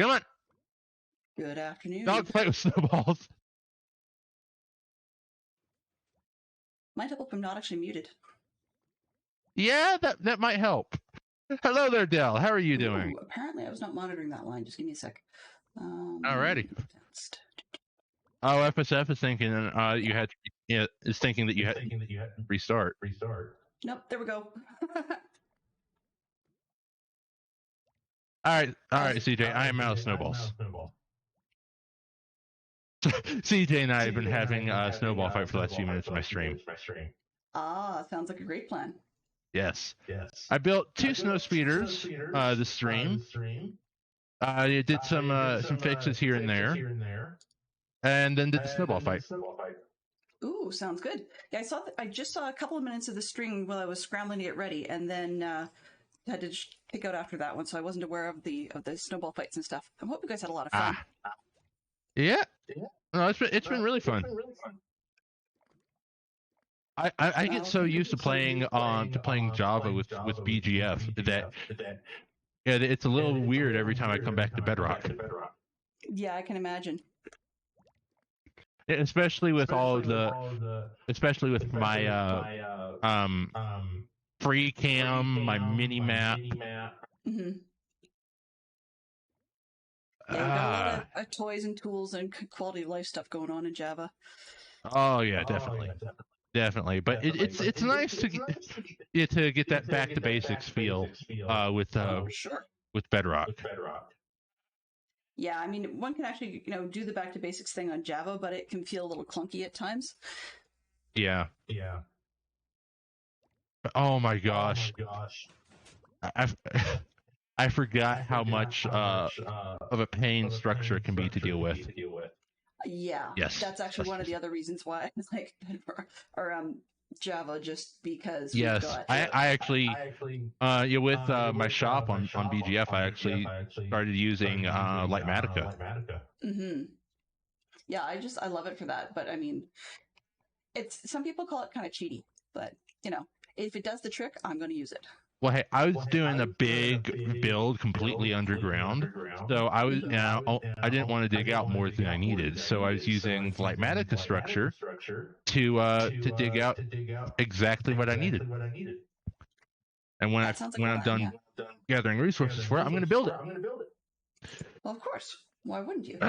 Come on. Good afternoon. Dog fight with snowballs. Might help if I'm not actually muted. Yeah, that might help. Hello there, Dell. How are you doing? Apparently, I was not monitoring that line. Just give me a sec. Alrighty. Oh, FSF is thinking you had is thinking that you had to restart. Nope. There we go. All right, CJ. I am out of snowballs. CJ and I have been having a snowball fight for the last few minutes of my stream. Ah, sounds like a great plan. Yes. I built two snow speeders this stream. I did some fixes here and there, and then did the snowball fight. Ooh, sounds good. Yeah, I just saw a couple of minutes of the stream while I was scrambling to get ready, and then had to pick out after that one, so I wasn't aware of the snowball fights and stuff. I hope you guys had a lot of fun. Yeah. No, it's been really fun. I get so used to playing Java with BGF that it's a little weird every time I come back to Bedrock. Yeah, I can imagine. Especially with my free cam, my mini map. Mm-hmm. Yeah, you've got a lot of toys and tools and quality of life stuff going on in Java. Oh yeah, definitely. But it's nice to get that back to basics feel with Bedrock. Yeah, I mean, one can actually do the back to basics thing on Java, but it can feel a little clunky at times. Yeah. Oh my gosh. I forgot how much of a pain structure can be to deal with. Yeah. Yes. That's actually one of the other reasons why I like Java, just because. Yes, I actually with my shop on BGF, I actually started using Lightmatica. Mm-hmm. Yeah, I love it for that. But I mean, some people call it kind of cheaty, but if it does the trick, I'm going to use it. Well, hey, I was doing a big build completely underground, so I was I didn't want to dig out more than I needed, so I was using the Lightmatica structure to dig out exactly what I needed. And when I'm done gathering resources for it, I'm going to build it. Well, of course. Why wouldn't you?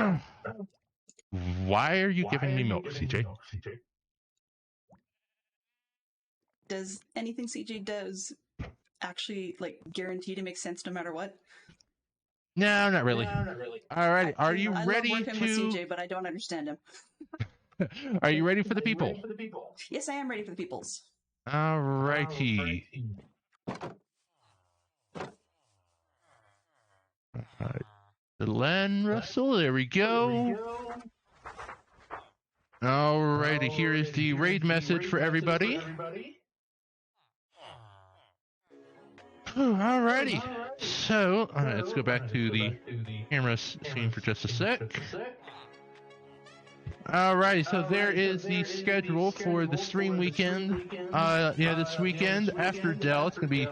Why are you giving me milk, CJ? Does anything CJ does actually guarantee to make sense no matter what? No, not really. All right, are you ready I love working with CJ, but I don't understand him. Are you ready for the people? Yes, I am ready for the peoples. All righty. Len Russell, there we go. All righty, here is the raid message for everybody. Alrighty, so let's go back to the camera scene for just a sec. Alrighty, so there is the schedule for the stream weekend. This weekend after Dell, it's going to be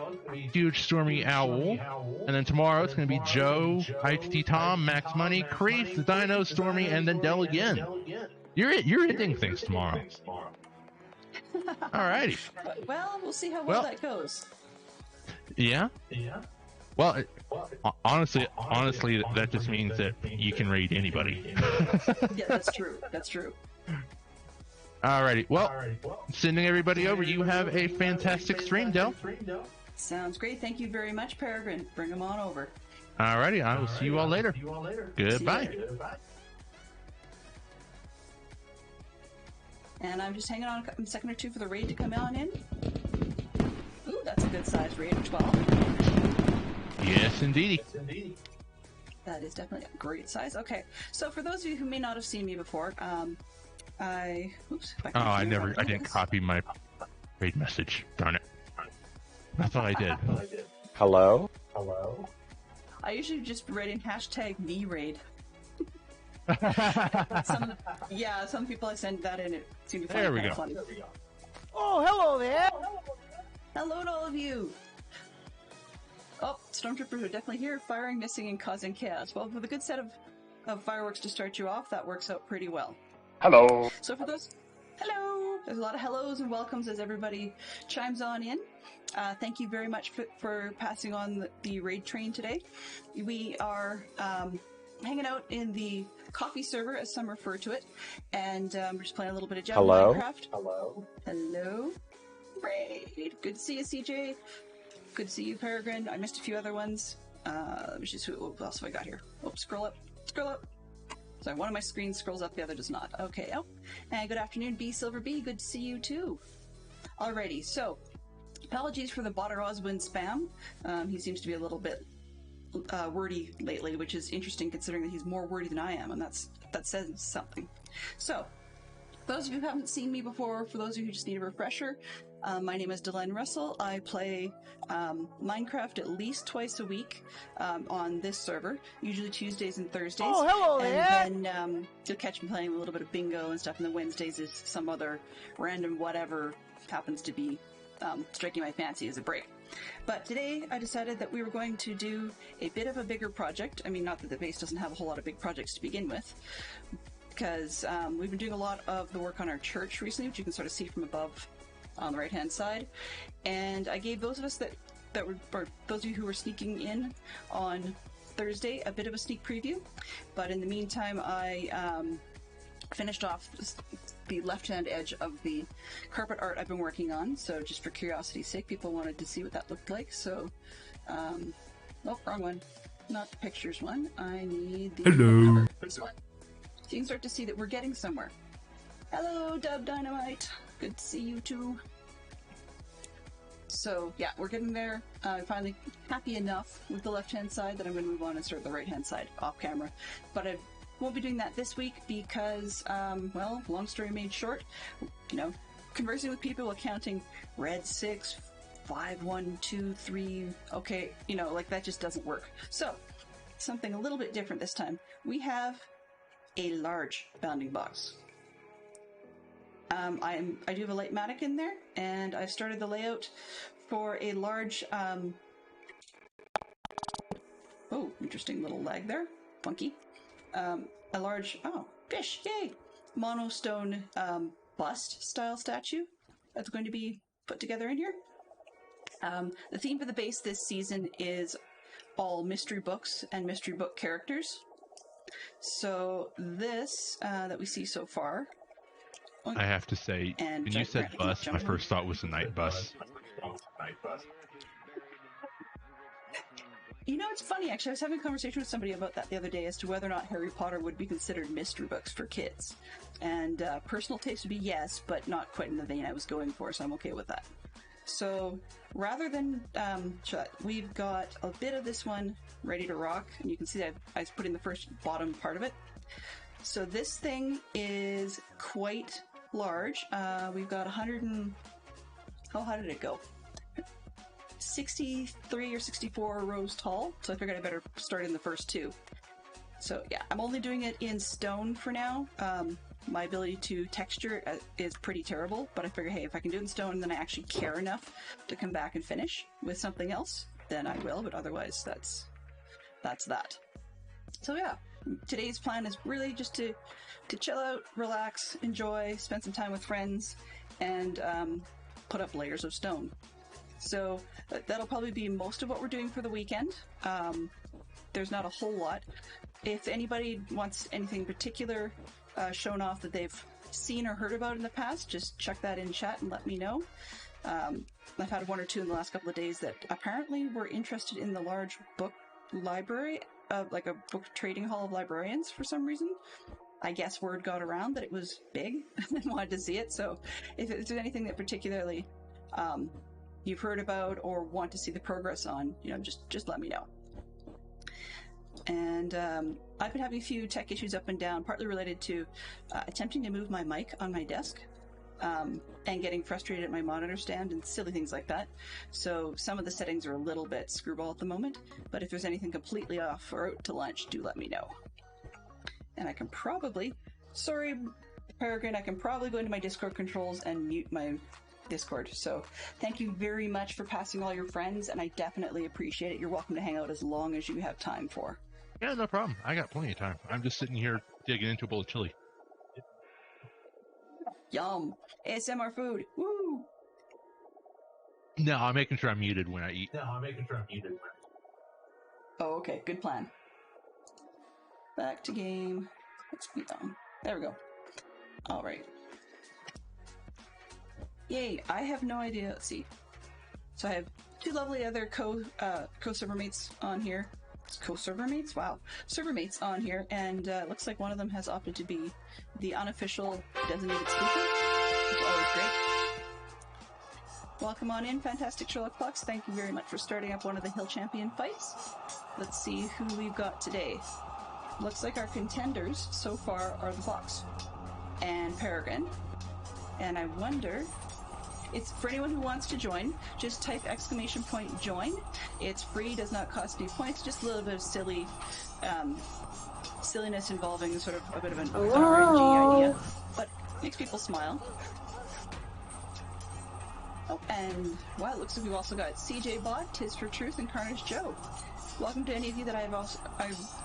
Huge Stormy Owl. And then tomorrow it's going to be Joe, ITT Tom, Max Money, Crease, the Dino, Stormy, and then Dell again. You're ending things tomorrow. Alrighty. Well, we'll see how well that goes. Yeah? Well, honestly, that just means that you can raid anybody. Yeah, that's true. That's true. Alrighty. Well, sending everybody over. You have a fantastic stream, Del. Sounds great. Thank you very much, Peregrine. Bring them on over. Alrighty. I will see you all later. Goodbye. And I'm just hanging on a second or two for the raid to come on in. Ooh, that's a good size raid of 12. Yes, indeedy. That is definitely a great size. Okay, so for those of you who may not have seen me before, I didn't copy my raid message. Darn it. I thought I did. Hello? I usually just write in hashtag #VRaid. Some people I send that in. It seems to find it funny. Oh, hello there. Hello to all of you. Oh, stormtroopers are definitely here, firing, missing, and causing chaos. Well, with a good set of fireworks to start you off, that works out pretty well. Hello. So for those... Hello! There's a lot of hellos and welcomes as everybody chimes on in. Thank you very much for passing on the raid train today. We are hanging out in the coffee server, as some refer to it, and we're just playing a little bit of Java Minecraft. Hello. Raid. Good to see you, CJ. Good to see you, Peregrine. I missed a few other ones. Let me just see what else have I got here. Oh, scroll up. Sorry, one of my screens scrolls up, the other does not. Okay, and good afternoon, B Silver B. Good to see you too. Alrighty, so apologies for the Botter Oswin spam. He seems to be a little bit wordy lately, which is interesting considering that he's more wordy than I am, and that says something. So, those of you who haven't seen me before, for those of you who just need a refresher, my name is Delenn Russell. I play Minecraft at least twice a week on this server, usually Tuesdays and Thursdays. Oh, hello there! And then you'll catch me playing a little bit of bingo and stuff, and then Wednesdays is some other random whatever happens to be striking my fancy as a break. But today I decided that we were going to do a bit of a bigger project. I mean, not that the base doesn't have a whole lot of big projects to begin with, because we've been doing a lot of the work on our church recently, which you can sort of see from above on the right-hand side. And I gave those of us that were, or those of you who were sneaking in on Thursday, a bit of a sneak preview. But in the meantime, I finished off the left-hand edge of the carpet art I've been working on. So just for curiosity's sake, people wanted to see what that looked like. So, oh, wrong one. Not the pictures one. I need the cover. This one. So you can start to see that we're getting somewhere. Hello, Dub Dynamite. Good to see you too. So yeah, we're getting there. Finally happy enough with the left-hand side that I'm going to move on and start the right-hand side off camera. But I won't be doing that this week because, well, long story made short, you know, conversing with people, accounting red 6, 5, 1, 2, 3, okay, you know, like that just doesn't work. So something a little bit different this time. We have a large bounding box. I do have a Lightmatic in there, and I've started the layout for a large, oh, interesting little lag there. Funky. A large, oh, fish, yay! Monostone, bust-style statue that's going to be put together in here. The theme for the base this season is all mystery books and mystery book characters. So this, that we see so far... I have to say, when you said bus, my first thought was a night bus. You know, it's funny, actually. I was having a conversation with somebody about that the other day as to whether or not Harry Potter would be considered mystery books for kids. And personal taste would be yes, but not quite in the vein I was going for, so I'm okay with that. So, rather than we've got a bit of this one ready to rock, and you can see that I was putting the first bottom part of it. So this thing is quite large. We've got 100 and... Oh, how did it go? 63 or 64 rows tall, so I figured I better start in the first two. So yeah, I'm only doing it in stone for now. My ability to texture is pretty terrible, but I figure, hey, if I can do it in stone and then I actually care enough to come back and finish with something else, then I will, but otherwise that's that. So yeah, today's plan is really just to chill out, relax, enjoy, spend some time with friends, and put up layers of stone. So that'll probably be most of what we're doing for the weekend. There's not a whole lot. If anybody wants anything particular shown off that they've seen or heard about in the past, just chuck that in chat and let me know. I've had one or two in the last couple of days that apparently were interested in the large book library, like a book trading hall of librarians for some reason. I guess word got around that it was big and wanted to see it. So if there's anything that particularly you've heard about or want to see the progress on, you know, just let me know. And I've been having a few tech issues up and down, partly related to attempting to move my mic on my desk and getting frustrated at my monitor stand and silly things like that. So some of the settings are a little bit screwball at the moment, but if there's anything completely off or out to lunch, do let me know. And I can probably, sorry, Peregrine, I can probably go into my Discord controls and mute my Discord. So thank you very much for passing all your friends, and I definitely appreciate it. You're welcome to hang out as long as you have time for. Yeah, no problem. I got plenty of time. I'm just sitting here digging into a bowl of chili. Yum. ASMR food. Woo! No, I'm making sure I'm muted when I eat. Oh, okay. Good plan. Back to game. Let's be done. There we go. All right. Yay! I have no idea. Let's see. So I have two lovely other co-server mates on here. Co-server mates? Wow. Server mates on here, and looks like one of them has opted to be the unofficial designated speaker, which is always great. Welcome on in, Fantastic Sherlock Fox. Thank you very much for starting up one of the Hill Champion fights. Let's see who we've got today. Looks like our contenders so far are the Fox and Peregrine. And I wonder, it's for anyone who wants to join, just type !join. It's free, does not cost any points, just a little bit of silliness involving sort of a bit of an RNG idea, but makes people smile. Oh, and wow, it looks like we've also got CJ Bot, Tis for Truth, and Carnage Joe. Welcome to any of you that I've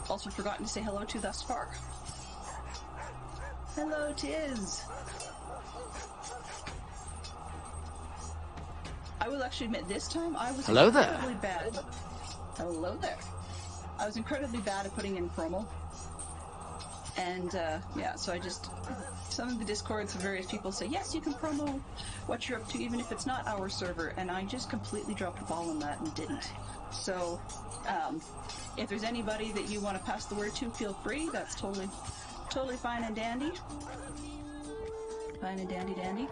also forgotten to say hello to thus far. Hello, Tiz. I will actually admit, this time I was incredibly bad. Hello there. I was incredibly bad at putting in promo. And, yeah, so I just... Some of the Discords of various people say, yes, you can promo what you're up to, even if it's not our server. And I just completely dropped the ball on that and didn't. So, if there's anybody that you want to pass the word to, feel free. That's totally fine and dandy. Fine and dandy.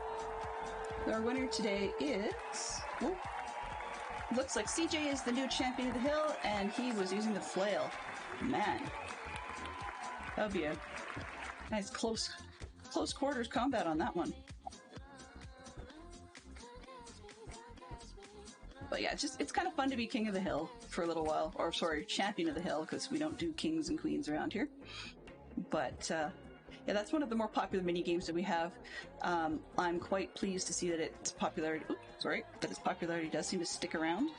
Our winner today is... Oh, looks like CJ is the new champion of the hill, and he was using the flail. Man. That would be a nice close quarters combat on that one. But yeah, it's kind of fun to be king of the hill for a little while. Or, sorry, champion of the hill, because we don't do kings and queens around here. But, yeah, that's one of the more popular mini games that we have. I'm quite pleased to see that its popularity... Oops, sorry. That its popularity does seem to stick around.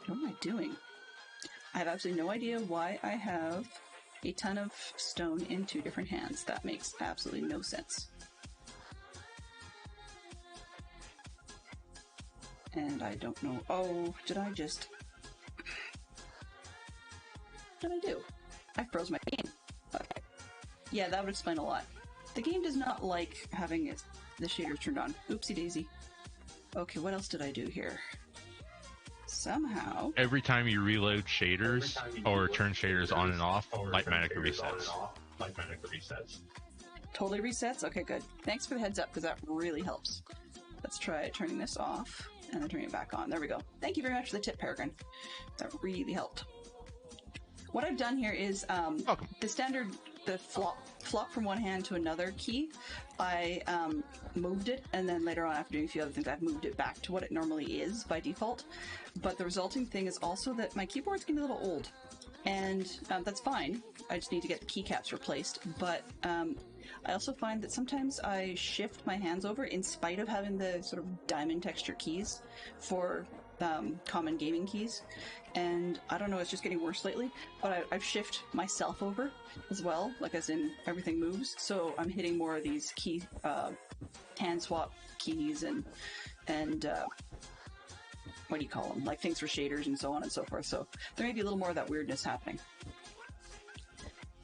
What am I doing? I have absolutely no idea why I have a ton of stone in two different hands. That makes absolutely no sense. And I don't know... Oh, did I just... What did I do? I froze my game. Okay. Yeah, that would explain a lot. The game does not like having the shaders turned on. Oopsie daisy. Okay, what else did I do here? Somehow... Every time you reload shaders or turn shaders on and off, Lightmatic resets. Totally resets? Okay, good. Thanks for the heads up, because that really helps. Let's try turning this off and then turning it back on. There we go. Thank you very much for the tip, Peregrine. That really helped. What I've done here is the standard, the flop from one hand to another key. I moved it, and then later on, after doing a few other things, I've moved it back to what it normally is by default. But the resulting thing is also that my keyboard's getting a little old, and that's fine. I just need to get the keycaps replaced. But I also find that sometimes I shift my hands over in spite of having the sort of diamond texture keys for common gaming keys. And I don't know, it's just getting worse lately, but I've shifted myself over as well, like as in everything moves, so I'm hitting more of these key, hand swap keys and what do you call them? Like things for shaders and so on and so forth, so there may be a little more of that weirdness happening.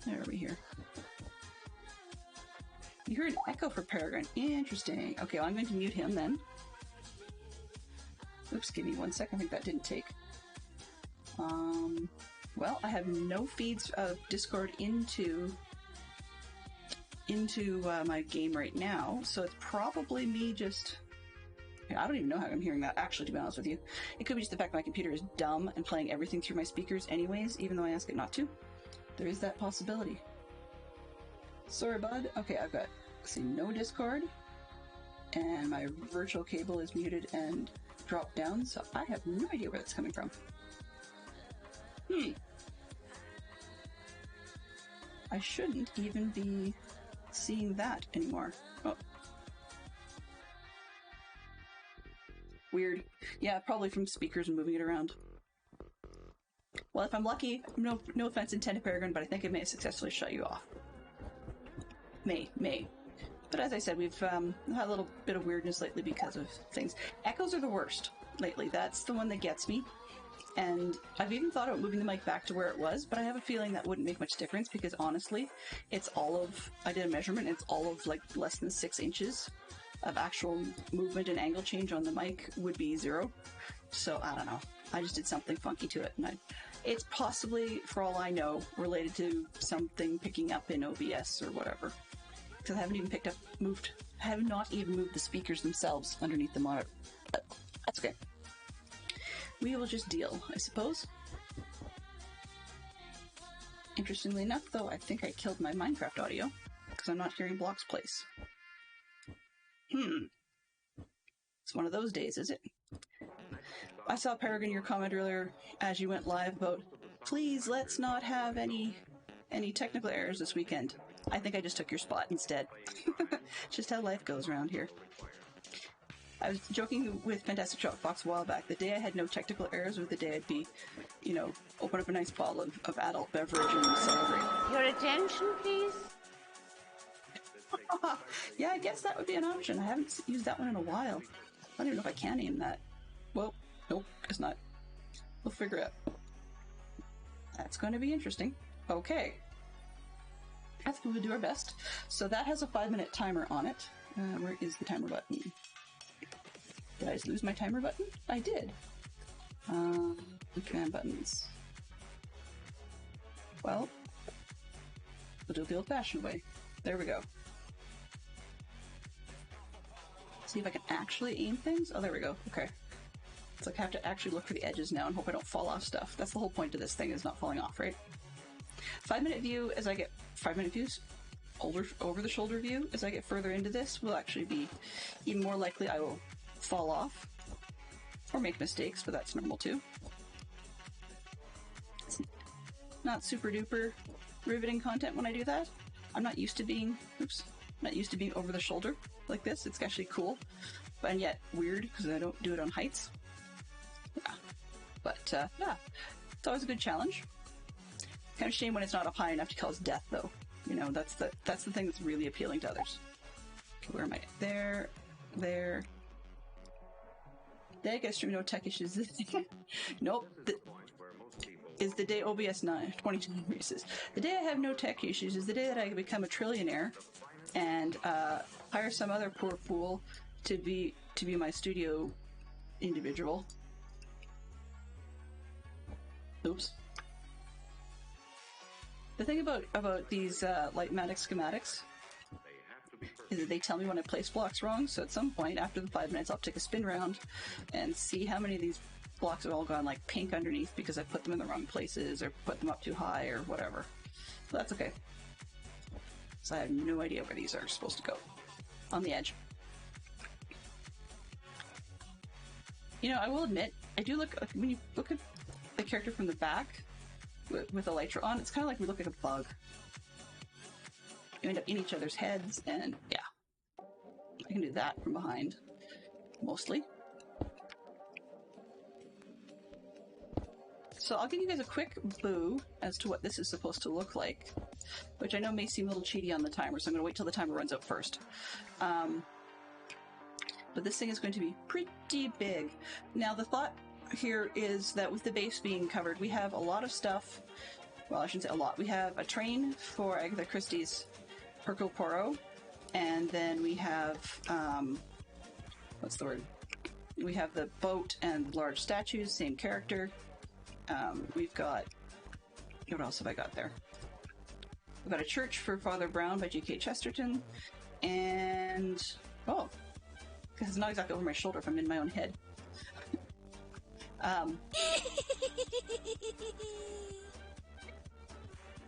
There we hear. You heard an echo for Peregrine. Interesting. Okay, well, I'm going to mute him then. Oops, give me 1 second. I think that didn't take. Well, I have no feeds of Discord into my game right now, so it's probably me just... I don't even know how I'm hearing that, actually, to be honest with you. It could be just the fact that my computer is dumb and playing everything through my speakers anyways, even though I ask it not to. There is that possibility. Sorry, bud. Okay, I've got, see, no Discord, and my virtual cable is muted and dropped down, so I have no idea where that's coming from. I shouldn't even be seeing that anymore. Oh. Weird. Yeah, probably from speakers and moving it around. Well, if I'm lucky, no offense intended, Peregrine, but I think it may have successfully shut you off. May. But as I said, we've had a little bit of weirdness lately because of things. Echoes are the worst lately. That's the one that gets me. And I've even thought about moving the mic back to where it was, but I have a feeling that wouldn't make much difference because honestly, it's all of, I did a measurement, it's all of like less than 6 inches of actual movement and angle change on the mic would be 0. So I don't know. I just did something funky to it, and it's possibly, for all I know, related to something picking up in OBS or whatever. Because I haven't even have not even moved the speakers themselves underneath the monitor. But that's okay. We will just deal, I suppose. Interestingly enough, though, I think I killed my Minecraft audio because I'm not hearing blocks place. It's one of those days, is it? I saw, Peregrine, your comment earlier as you went live about, please let's not have any technical errors this weekend. I think I just took your spot instead. Just how life goes around here. I was joking with Fantastic Shot Fox a while back. The day I had no technical errors was the day I'd be, open up a nice bottle of adult beverage and celebrate. Your attention, please. Yeah, I guess that would be an option. I haven't used that one in a while. I don't even know if I can name that. Well, nope, guess not. We'll figure it out. That's going to be interesting. Okay. I think we'll do our best. So that has a 5-minute timer on it. Where is the timer button? Did I just lose my timer button? I did. Command buttons. Well, we'll do it the old-fashioned way. There we go. See if I can actually aim things. Oh, there we go. Okay. It's like I have to actually look for the edges now and hope I don't fall off stuff. That's the whole point of this thing, is not falling off, right? 5-minute view, as I get 5-minute views, over the shoulder view, as I get further into this, will actually be even more likely I will fall off or make mistakes, but that's normal too. It's not super duper riveting content when I do that. I'm not used to being, over the shoulder like this. It's actually cool, and yet weird because I don't do it on heights. Yeah. But yeah, it's always a good challenge. Kind of shame when it's not up high enough to cause death, though. That's the thing that's really appealing to others. Okay, where am I? There. Day I get stream no tech issues. Nope. Is the day OBS 22 releases. The day I have no tech issues is the day that I become a trillionaire and hire some other poor fool to be my studio individual. Oops. The thing about these Lightmatic schematics is that they tell me when I place blocks wrong, so at some point after the 5 minutes I'll take a spin round and see how many of these blocks have all gone like pink underneath because I put them in the wrong places or put them up too high or whatever. So that's okay. So I have no idea where these are supposed to go. On the edge. I will admit, I do look, when you look at the character from the back with Elytra on, it's kind of like we look like a bug. You end up in each other's heads, and yeah. I can do that from behind, mostly. So I'll give you guys a quick boo as to what this is supposed to look like, which I know may seem a little cheaty on the timer, so I'm going to wait till the timer runs out first. But this thing is going to be pretty big. Now, the thought here is that with the base being covered, we have a lot of stuff. Well, I shouldn't say a lot. We have a train for Agatha Christie's Hercule Poirot, and then we have, what's the word? We have the boat and large statues, same character. We've got, what else have I got there? We've got a church for Father Brown by G.K. Chesterton, and, oh, because it's not exactly over my shoulder if I'm in my own head.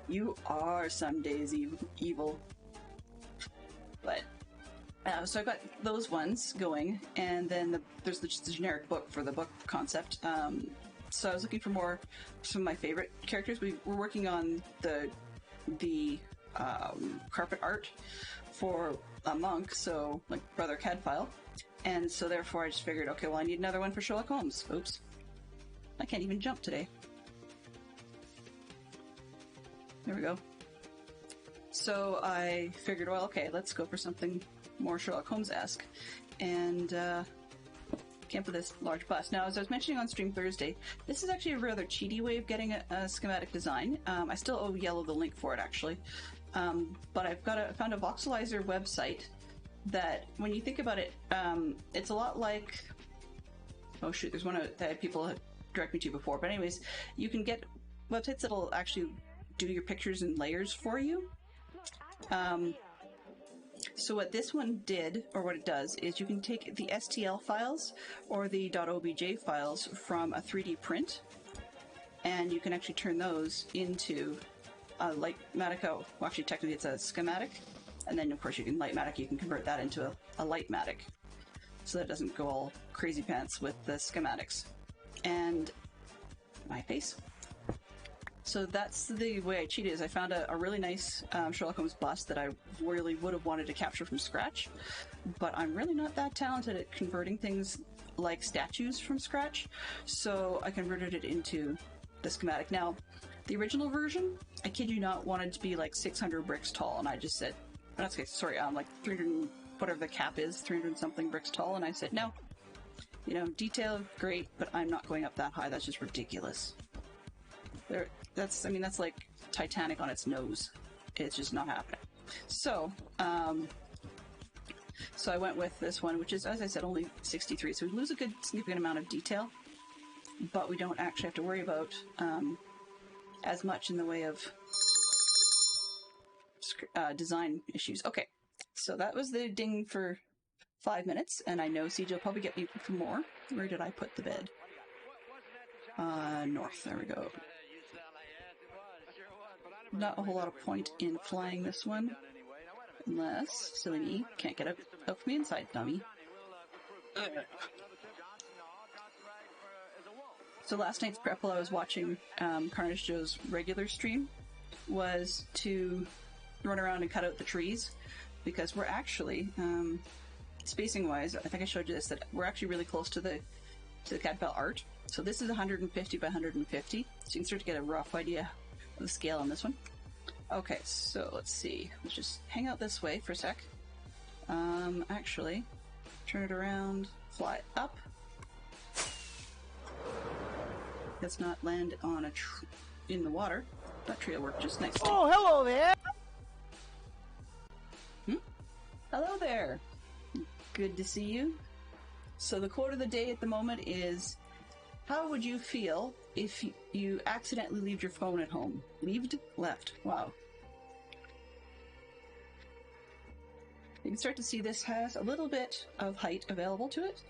You are some days evil. But, so I've got those ones going, and then there's the generic book for the book concept. So I was looking for some of my favorite characters. We're working on the carpet art for a monk, so like Brother Cadfile, And so therefore I just figured, okay, well I need another one for Sherlock Holmes. Oops. I can't even jump today. There we go. So I figured, well, okay, let's go for something more Sherlock Holmes-esque. And came up with this large bust. Now, as I was mentioning on stream Thursday, this is actually a rather cheaty way of getting a schematic design. I still owe Yellow the link for it, actually. But I've found a voxelizer website that, when you think about it, it's a lot like... Oh shoot, there's one that people have directed me to before. But anyways, you can get websites that'll actually do your pictures in layers for you. So what this one did, or what it does, is you can take the STL files or the .obj files from a 3D print, and you can actually turn those into a Lightmatic. Well, actually, technically it's a schematic, and then of course you can Lightmatic. You can convert that into a Lightmatic, so that it doesn't go all crazy pants with the schematics. And my face. So that's the way I cheated. Is I found a really nice Sherlock Holmes bust that I really would have wanted to capture from scratch, but I'm really not that talented at converting things like statues from scratch, so I converted it into the schematic. Now, the original version, I kid you not, wanted to be like 600 bricks tall, and I just said, that's okay, sorry, like 300, whatever the cap is, 300 something bricks tall, and I said, no, you know, detail, great, but I'm not going up that high, that's just ridiculous. That's like Titanic on its nose. It's just not happening. So, so I went with this one, which is, as I said, only 63. So we lose a good significant amount of detail, but we don't actually have to worry about as much in the way of design issues. Okay, so that was the ding for 5 minutes, and I know CJ will probably get me for more. Where did I put the bed? North. There we go. Not a whole lot of point in flying this one, unless silly me can't get out from the inside, dummy. So last night's prep while I was watching Carnage Joe's regular stream was to run around and cut out the trees, because we're actually spacing wise, I think I showed you this, that we're actually really close to the Cadfell art. So this is 150 by 150, so you can start to get a rough idea of the scale on this one. Okay, so let's see. Let's just hang out this way for a sec. Actually, turn it around, fly up. Let's not land on in the water. That tree will work just nicely. Oh, hello there! Hello there! Good to see you. So the quote of the day at the moment is, how would you feel if you accidentally leave your phone at home? Left. Wow. You can start to see this has a little bit of height available to it.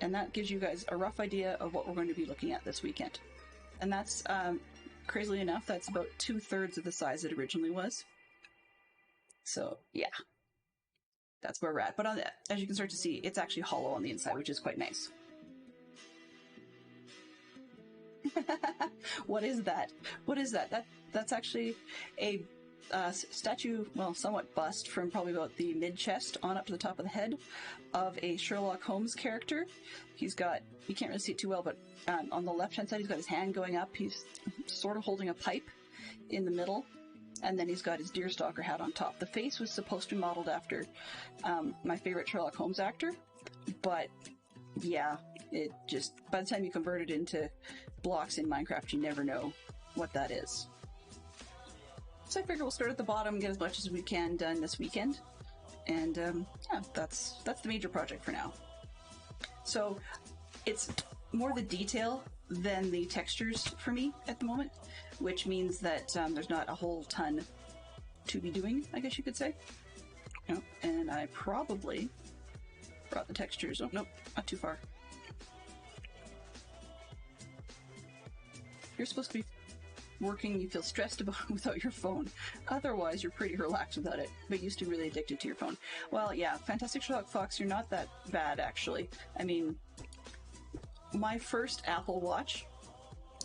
And that gives you guys a rough idea of what we're going to be looking at this weekend. And that's, crazily enough, that's about 2/3 of the size it originally was. So, yeah. That's where we're at. But as you can start to see, it's actually hollow on the inside, which is quite nice. What is that? What is that? That's actually a statue, well, somewhat bust from probably about the mid-chest on up to the top of the head of a Sherlock Holmes character. He's got, you can't really see it too well, but on the left-hand side, he's got his hand going up. He's sort of holding a pipe in the middle. And then he's got his deerstalker hat on top. The face was supposed to be modeled after my favorite Sherlock Holmes actor, but yeah, it just, by the time you convert it into blocks in Minecraft, you never know what that is. So I figure we'll start at the bottom, get as much as we can done this weekend, and yeah, that's the major project for now. So it's more the detail than the textures for me at the moment, which means that there's not a whole ton to be doing, I guess you could say. You know, and I probably brought the textures. Oh, nope, not too far. You're supposed to be working, you feel stressed about without your phone. Otherwise, you're pretty relaxed without it, but used to really addicted to your phone. Well, yeah, Fantastic Sherlock Fox, you're not that bad, actually. I mean, my first Apple Watch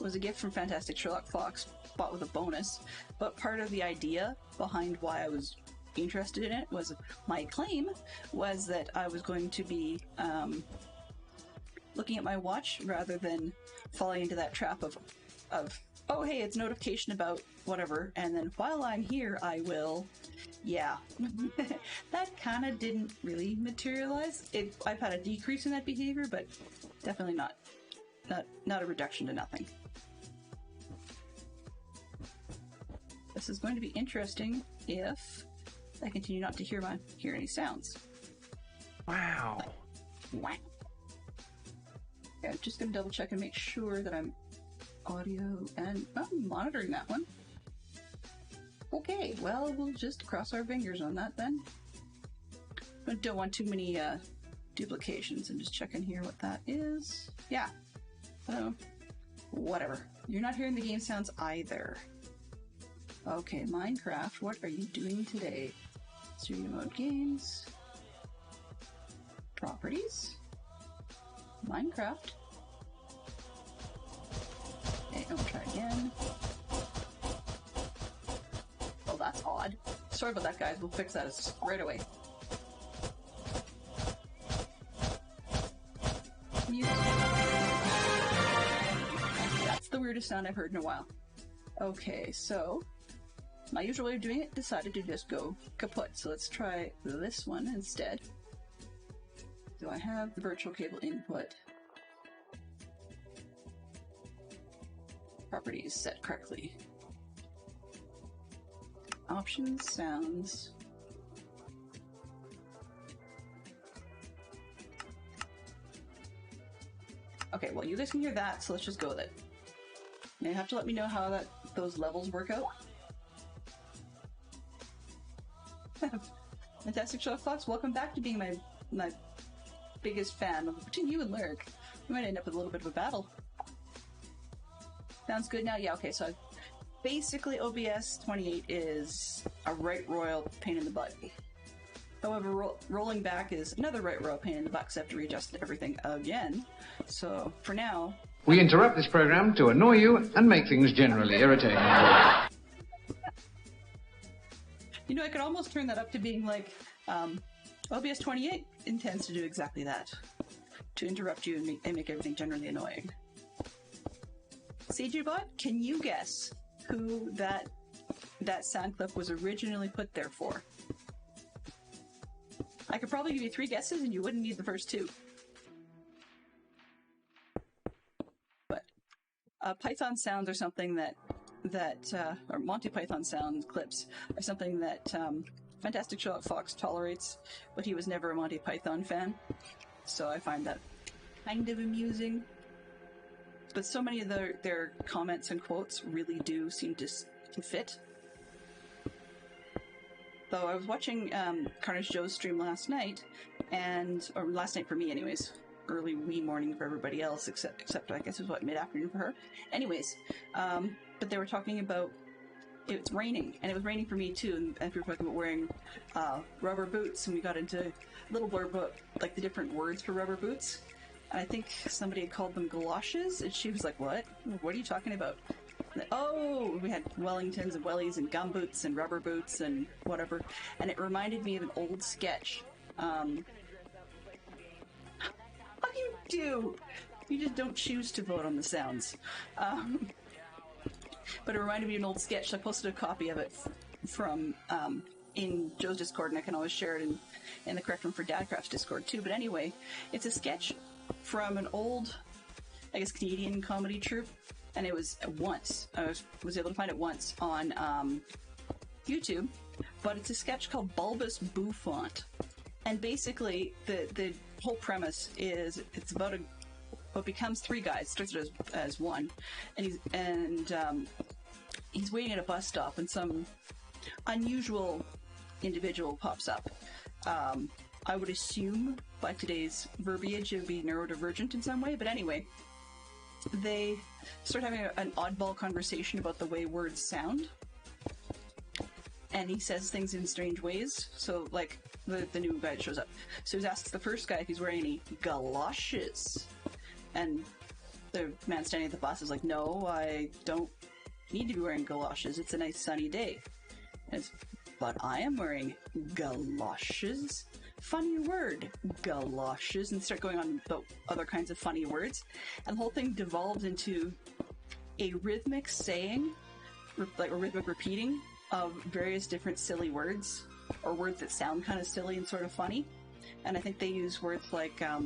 was a gift from Fantastic Sherlock Fox, bought with a bonus, but part of the idea behind why I was interested in it was my claim was that I was going to be looking at my watch rather than falling into that trap of oh hey, it's notification about whatever, and then while I'm here I will, yeah. That kind of didn't really materialize. I've had a decrease in that behavior, but definitely not a reduction to nothing. This is going to be interesting if I continue not to hear any sounds. Wow. Wow. Okay, I'm just going to double check and make sure that I'm audio and I'm monitoring that one. Okay, well, we'll just cross our fingers on that then. I don't want too many duplications. I'm just checking here what that is. Yeah. Whatever. You're not hearing the game sounds either. Okay, Minecraft, what are you doing today? Studio mode games. Properties. Minecraft. Okay, I'll try again. Oh, that's odd. Sorry about that, guys. We'll fix that right away. Music. That's the weirdest sound I've heard in a while. Okay, so my usual way of doing it decided to just go kaput. So let's try this one instead. Do I have the virtual cable input? Properties set correctly. Options, sounds. Okay, well you guys can hear that, so let's just go with it. You have to let me know how those levels work out. Fantastic Show Fox, welcome back to being my biggest fan. Between you and Lyric, we might end up with a little bit of a battle. Sounds good now? Yeah, okay, so basically OBS 28 is a right royal pain in the butt. However, rolling back is another right royal pain in the butt, because I have to readjust everything again. So, for now... We interrupt this program to annoy you and make things generally irritating. You know, I could almost turn that up to being like, OBS 28 intends to do exactly that. To interrupt you and make everything generally annoying. CJBot, can you guess who that sound clip was originally put there for? I could probably give you 3 guesses and you wouldn't need the first 2. But Python sounds are something that or Monty Python sound clips are something that Fantastic Show Fox tolerates, but he was never a Monty Python fan, so I find that kind of amusing. But so many of their comments and quotes really do seem to fit. Though I was watching Carnage Joe's stream last night, or last night for me anyways, early wee morning for everybody else, except I guess it was mid-afternoon for her. Anyways, but they were talking about it's raining, and it was raining for me too, and we were talking about wearing rubber boots, and we got into a little blurb about like the different words for rubber boots. And I think somebody had called them galoshes, and she was like, "What? What are you talking about?" Oh, we had Wellingtons and wellies and gumboots and rubber boots and whatever. And it reminded me of an old sketch. How do you do? You just don't choose to vote on the sounds. But it reminded me of an old sketch. So I posted a copy of it from in Joe's Discord, and I can always share it in the correct one for Dadcraft's Discord too. But anyway, it's a sketch from an old, I guess, Canadian comedy troupe. And it was once, I was able to find it once on YouTube, but it's a sketch called Bulbous Bouffant. And basically, the whole premise is it's about what becomes 3 guys, starts as one, and he's waiting at a bus stop, and some unusual individual pops up. I would assume by today's verbiage it would be neurodivergent in some way, but anyway, they start having an oddball conversation about the way words sound, and he says things in strange ways. So, like, the new guy that shows up. So he asks the first guy if he's wearing any galoshes, and the man standing at the bus is like, "No, I don't need to be wearing galoshes. It's a nice sunny day." And but I am wearing galoshes. Funny word, galoshes, and start going on about other kinds of funny words. And the whole thing devolved into a rhythmic saying, like a rhythmic repeating of various different silly words, or words that sound kind of silly and sort of funny. And I think they use words like a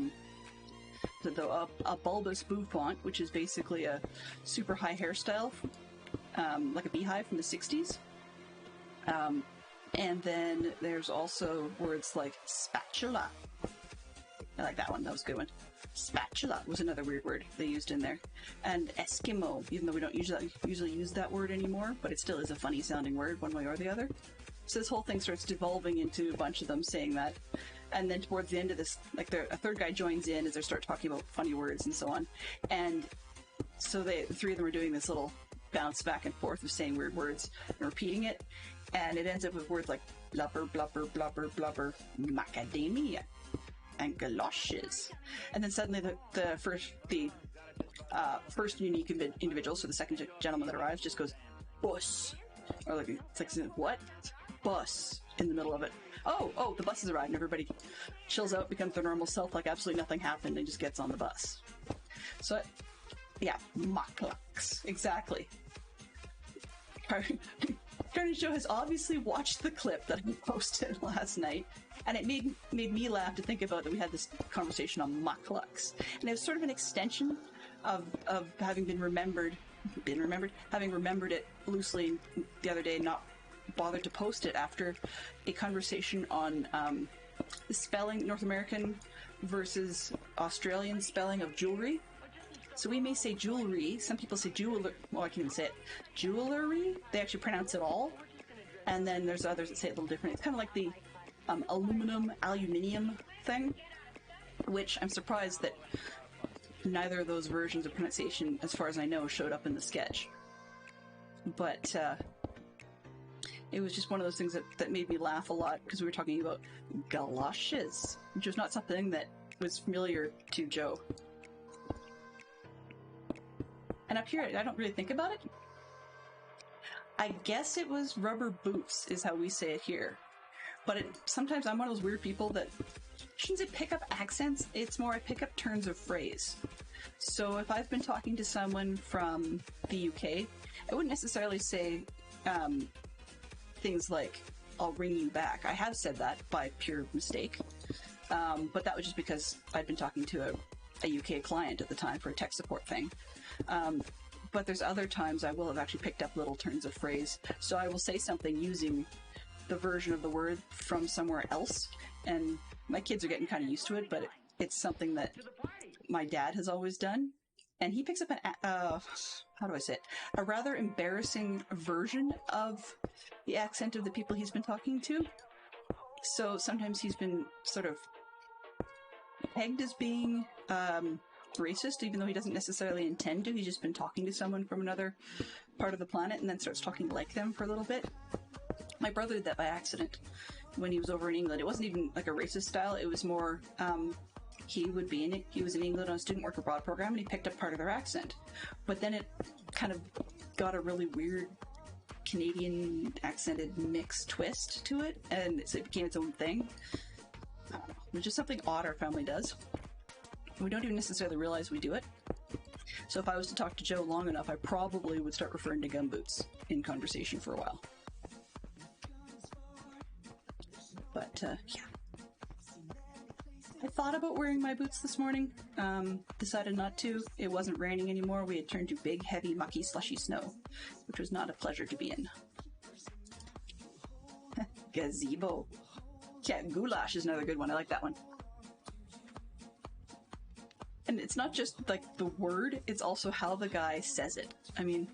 bulbous bouffant, which is basically a super high hairstyle, like a beehive from the 60s. And then there's also words like spatula. I like that one. That was a good one. Spatula was another weird word they used in there. And Eskimo, even though we don't usually use that word anymore, but it still is a funny sounding word one way or the other. So this whole thing starts devolving into a bunch of them saying that. And then towards the end of this, like a third guy joins in as they start talking about funny words and so on. And so the three of them are doing this little bounce back and forth of saying weird words and repeating it. And it ends up with words like blubber, blubber, blubber, blubber, macadamia, and galoshes. And then suddenly the first unique individual, so the second gentleman that arrives, just goes, bus. Or like, it's like, what? Bus. In the middle of it. Oh, the bus has arrived, and everybody chills out, becomes their normal self, like absolutely nothing happened, and just gets on the bus. So, yeah, muklux. Exactly. Carnage Joe has obviously watched the clip that I posted last night, and it made me laugh to think about that we had this conversation on muklux. And it was sort of an extension of having remembered it loosely the other day, not bothered to post it after a conversation on the spelling, North American versus Australian spelling of jewelry. So we may say jewelry, some people say jeweler, well, I can't even say it, jewelry, they actually pronounce it all, and then there's others that say it a little different. It's kind of like the aluminium thing, which I'm surprised that neither of those versions of pronunciation, as far as I know, showed up in the sketch. But it was just one of those things that made me laugh a lot, because we were talking about galoshes, which was not something that was familiar to Joe. And up here, I don't really think about it. I guess it was rubber boots is how we say it here. But sometimes I'm one of those weird people that, I shouldn't say pick up accents, it's more I pick up turns of phrase. So if I've been talking to someone from the UK, I wouldn't necessarily say things like, I'll ring you back. I have said that by pure mistake. But that was just because I'd been talking to a UK client at the time for a tech support thing. But there's other times I will have actually picked up little turns of phrase. So I will say something using the version of the word from somewhere else. And my kids are getting kind of used to it, but it's something that my dad has always done. And he picks up how do I say it? A rather embarrassing version of the accent of the people he's been talking to. So sometimes he's been sort of pegged as being racist, even though he doesn't necessarily intend to. He's just been talking to someone from another part of the planet and then starts talking like them for a little bit. My brother did that by accident when he was over in England. It wasn't even like a racist style. It was more, he was in England on a student work abroad program, and he picked up part of their accent. But then it kind of got a really weird Canadian accented mix twist to it, and so it became its own thing. I don't know. It was just something odd our family does. We don't even necessarily realize we do it. So if I was to talk to Joe long enough, I probably would start referring to gumboots in conversation for a while. But, yeah. I thought about wearing my boots this morning. Decided not to. It wasn't raining anymore. We had turned to big, heavy, mucky, slushy snow, which was not a pleasure to be in. Gazebo. Yeah, goulash is another good one. I like that one. And it's not just, like, the word, it's also how the guy says it. I mean,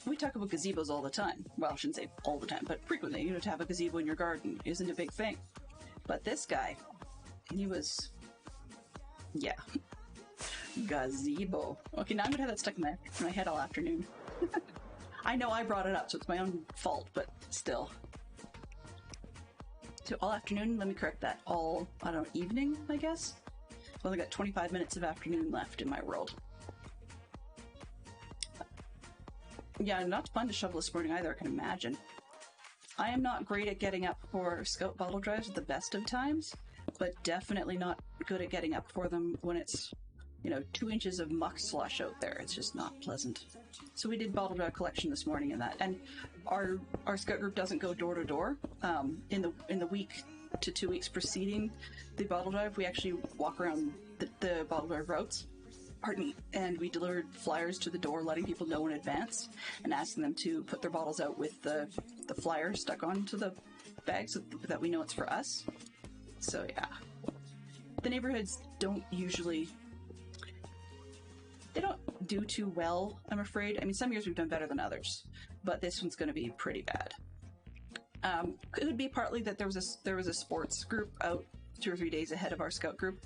we talk about gazebos all the time. Well, I shouldn't say all the time, but frequently. You know, to have a gazebo in your garden isn't a big thing. But this guy, he was... yeah. Gazebo. Okay, now I'm gonna have that stuck in my head all afternoon. I know I brought it up, so it's my own fault, but still. So all afternoon, let me correct that. All, I don't know, evening, I guess? I've only got 25 minutes of afternoon left in my world. Yeah, not fun to shovel this morning either, I can imagine. I am not great at getting up for scout bottle drives at the best of times, but definitely not good at getting up for them when it's, 2 inches of muck slush out there. It's just not pleasant. So we did bottle drive collection this morning in that, and our scout group doesn't go door to door. In the week to 2 weeks preceding the bottle drive, we actually walk around the bottle drive routes. Pardon me. And we delivered flyers to the door, letting people know in advance and asking them to put their bottles out with the flyer stuck onto the bags so that we know it's for us. So yeah, the neighborhoods don't do too well, I'm afraid. I mean, some years we've done better than others, but this one's going to be pretty bad. Could be partly that there was a sports group out 2 or 3 days ahead of our scout group,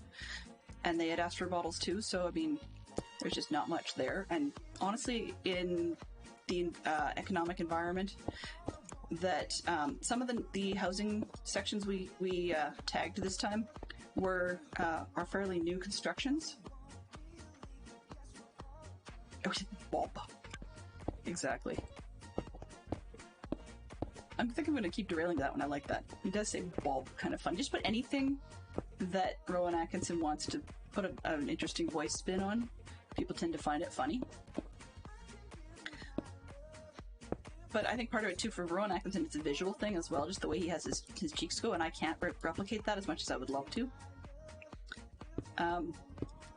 and they had asked for bottles too. So I mean, there's just not much there. And honestly, in the economic environment, that some of the housing sections we tagged this time are fairly new constructions. Bob. Exactly. I think I'm going to keep derailing that one. I like that. He does say Bob, kind of fun. Just put anything that Rowan Atkinson wants to put an interesting voice spin on. People tend to find it funny. But I think part of it too for Rowan Atkinson, it's a visual thing as well, just the way he has his cheeks go, and I can't replicate that as much as I would love to.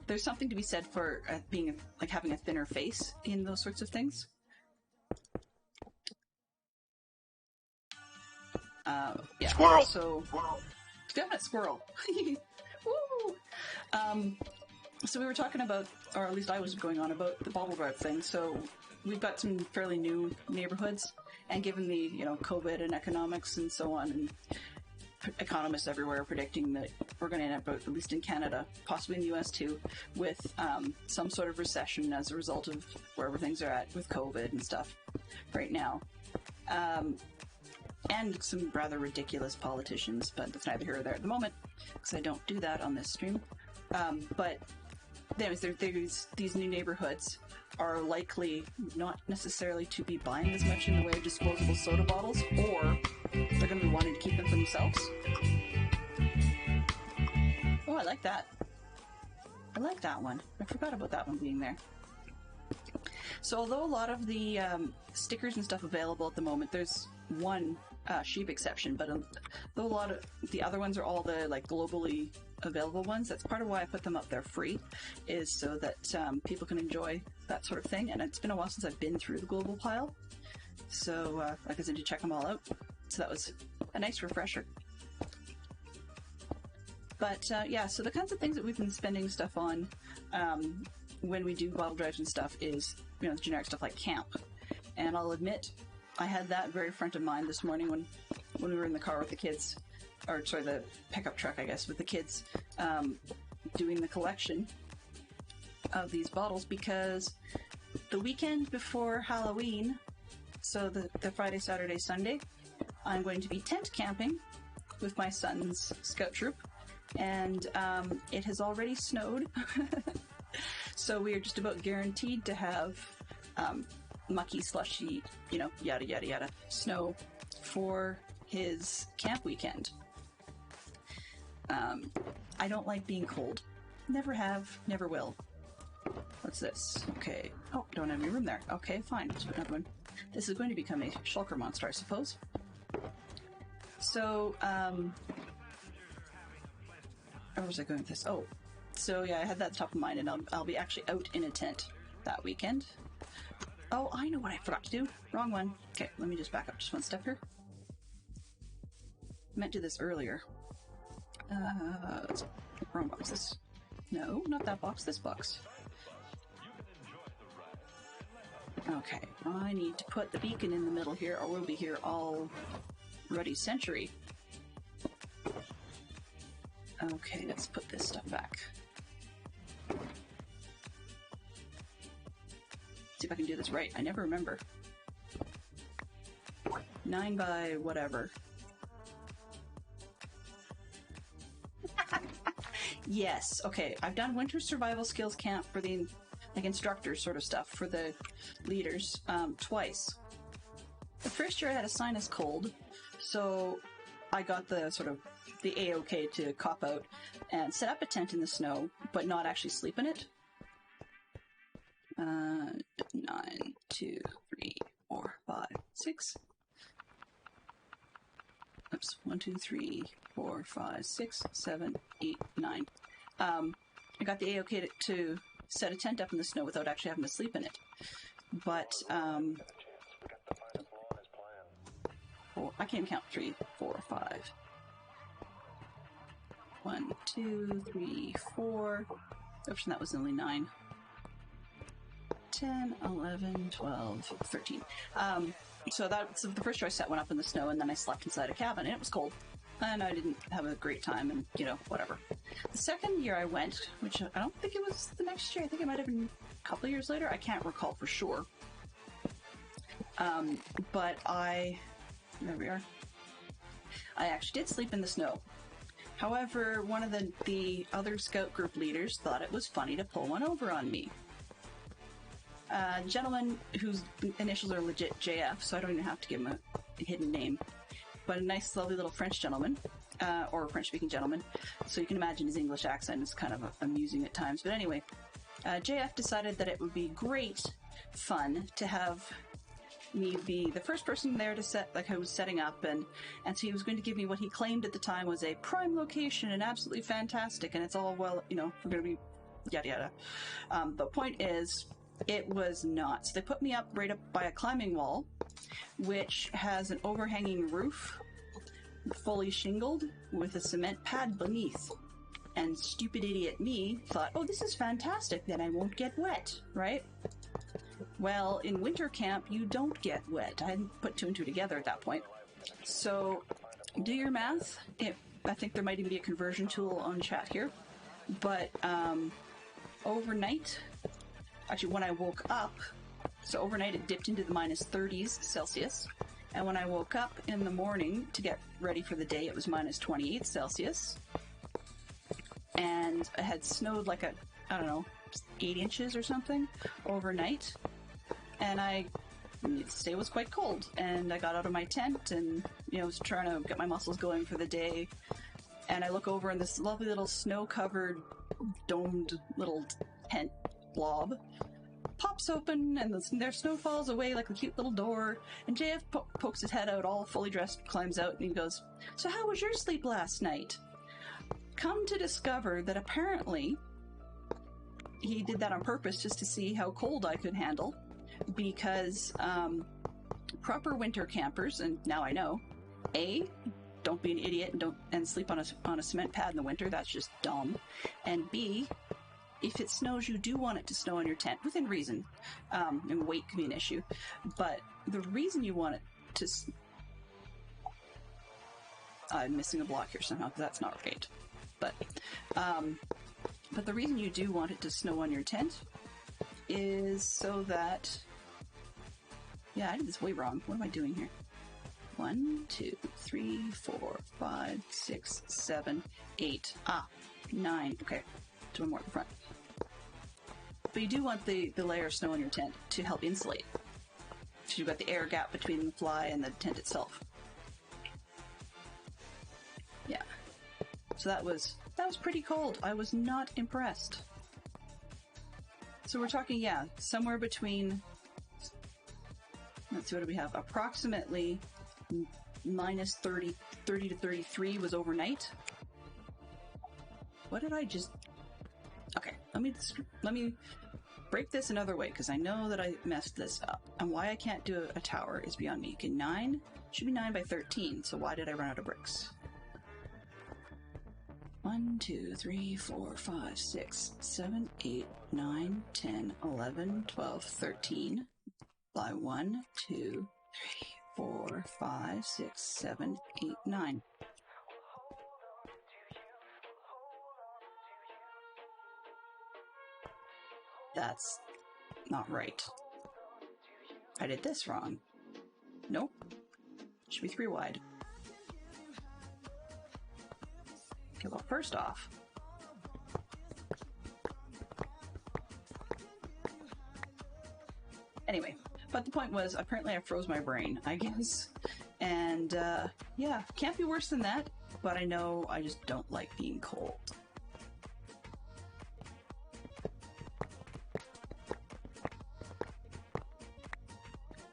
There's something to be said for being having a thinner face in those sorts of things. Yeah. Squirrel! So, definite squirrel. Woo! So we were talking about, or at least I was going on about the bottle drive thing. So we've got some fairly new neighborhoods, and given the COVID and economics and so on, and economists everywhere are predicting that we're going to end up, at least in Canada, possibly in the US too, with some sort of recession as a result of wherever things are at with COVID and stuff right now. And some rather ridiculous politicians, but that's neither here or there at the moment, because I don't do that on this stream. But anyways, these new neighborhoods are likely not necessarily to be buying as much in the way of disposable soda bottles, or they're going to be wanting to keep them for themselves. Oh, I like that. I like that one. I forgot about that one being there. So although a lot of the stickers and stuff available at the moment, there's one sheep exception, but though a lot of the other ones are all the globally available ones, that's part of why I put them up there free, is so that people can enjoy that sort of thing. And it's been a while since I've been through the global pile, so I was in to check them all out. So that was a nice refresher. But yeah, so the kinds of things that we've been spending stuff on when we do bottle drives and stuff is generic stuff like camp. And I'll admit, I had that very front of mind this morning when we were in the car with the kids, or sorry, the pickup truck, I guess, with the kids, doing the collection of these bottles, because the weekend before Halloween, so the Friday, Saturday, Sunday, I'm going to be tent camping with my son's scout troop, and it has already snowed, so we are just about guaranteed to have mucky, slushy, yada, yada, yada, snow for his camp weekend. I don't like being cold. Never have, never will. What's this? Okay. Oh, don't have any room there. Okay, fine. Let's put another one. This is going to become a shulker monster, I suppose. So, where was I going with this? Oh, so yeah, I had that top of mind, and I'll be actually out in a tent that weekend. Oh, I know what I forgot to do. Wrong one. Okay, let me just back up just one step here. I meant to do this earlier. Wrong box. This. No, not that box. This box. Okay, I need to put the beacon in the middle here, or we'll be here all ruddy century. Okay, let's put this stuff back. See if I can do this right. I never remember. 9 by whatever. Yes, okay. I've done winter survival skills camp for the instructor sort of stuff for the leaders twice. The first year I had a sinus cold, So I got the sort of the A-OK to cop out and set up a tent in the snow, but not actually sleep in it. 9, 2, 3, 4, 5, 6. Oops, 1, 2, 3, 4, 5, 6, 7, 8, 9. I got the A-OK to set a tent up in the snow without actually having to sleep in it. But, I can't count 3, 4, 5. 1, 2, 3, 4. Oops, that was only 9. 10, 11, 12, 13. So that's the first year I set one up in the snow, and then I slept inside a cabin, and it was cold. And I didn't have a great time, and, you know, whatever. The second year I went, which I don't think it was the next year, I think it might have been a couple of years later, I can't recall for sure. But there we are. I actually did sleep in the snow. However, one of the other scout group leaders thought it was funny to pull one over on me. A gentleman whose initials are legit JF, so I don't even have to give him a hidden name, but a nice, lovely little French gentleman, or French-speaking gentleman, so you can imagine his English accent is kind of amusing at times. But anyway, JF decided that it would be great fun to have me be the first person there to set, like I was setting up, and so he was going to give me what he claimed at the time was a prime location and absolutely fantastic, and it's all, well, you know, we're going to be yada yada. The point is, it was not. So they put me up right up by a climbing wall, which has an overhanging roof, fully shingled, with a cement pad beneath. And stupid idiot me thought, oh, this is fantastic, then I won't get wet, right? Well, in winter camp, you don't get wet. I hadn't put 2 and 2 together at that point. So, do your math. I think there might even be a conversion tool on chat here. But, overnight, actually when I woke up, so overnight it dipped into the minus 30s Celsius. And when I woke up in the morning to get ready for the day, it was minus 28 Celsius. And it had snowed like I don't know, 8 inches or something overnight. And the day was quite cold. And I got out of my tent and, you know, was trying to get my muscles going for the day. And I look over and this lovely little snow-covered, domed little tent blob pops open, and their snow falls away like a cute little door, and JF pokes his head out, all fully dressed, climbs out, and he goes, "So how was your sleep last night?" Come to discover that apparently he did that on purpose just to see how cold I could handle, because proper winter campers, and now I know, A, don't be an idiot and sleep on a cement pad in the winter, that's just dumb, and B, if it snows, you do want it to snow on your tent, within reason. And weight can be an issue. But the reason you want it to... I'm missing a block here somehow, because that's not right. But the reason you do want it to snow on your tent is so that... Yeah, I did this way wrong. What am I doing here? 1, 2, 3, 4, 5, 6, 7, 8. 9. Okay. 2 more at the front. But you do want the layer of snow in your tent to help insulate. So you've got the air gap between the fly and the tent itself. Yeah. So that was pretty cold. I was not impressed. So we're talking, yeah, somewhere between, let's see, what do we have? Approximately minus 30 to 33 was overnight. What did I just... Okay, let me break this another way, because I know that I messed this up. And why I can't do a tower is beyond me. Okay, 9 should be 9 by 13, so why did I run out of bricks? 1, 2, 3, 4, 5, 6, 7, 8, 9, 10, 11, 12, 13 by 1, 2, 3, 4, 5, 6, 7, 8, 9. That's not right. I did this wrong. Nope. Should be 3 wide. Okay, well, first off, anyway, but the point was, apparently I froze my brain. I guess And yeah, can't be worse than that, but I know I just don't like being cold.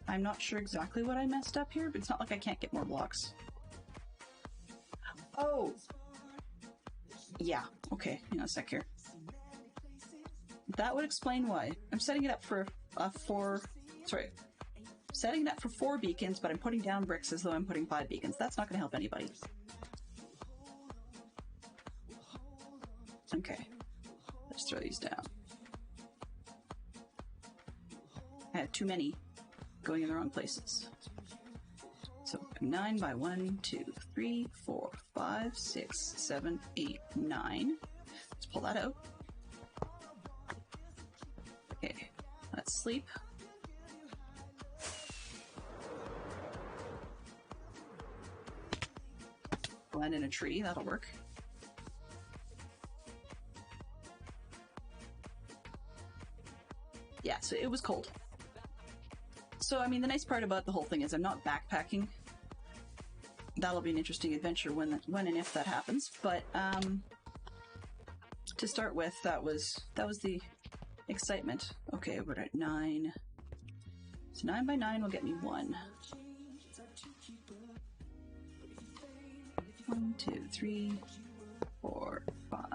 I'm not sure exactly what I messed up here, but it's not like I can't get more blocks. Oh! Yeah, okay, hang on a sec here. That would explain why. I'm setting it up for setting it up for 4 beacons, but I'm putting down bricks as though I'm putting 5 beacons. That's not going to help anybody. Okay, let's throw these down. I had too many going in the wrong places. So 9 by 1, 2, 3, 4, 5, 6, 7, 8, 9. Let's pull that out. Okay, let's sleep. Land in a tree, that'll work. Yeah, so it was cold. So, I mean, the nice part about the whole thing is I'm not backpacking. That'll be an interesting adventure when and if that happens. But to start with, that was the excitement. Okay, we're at 9. So 9 by 9 will get me 1. 1, 2, 3, 4, 5.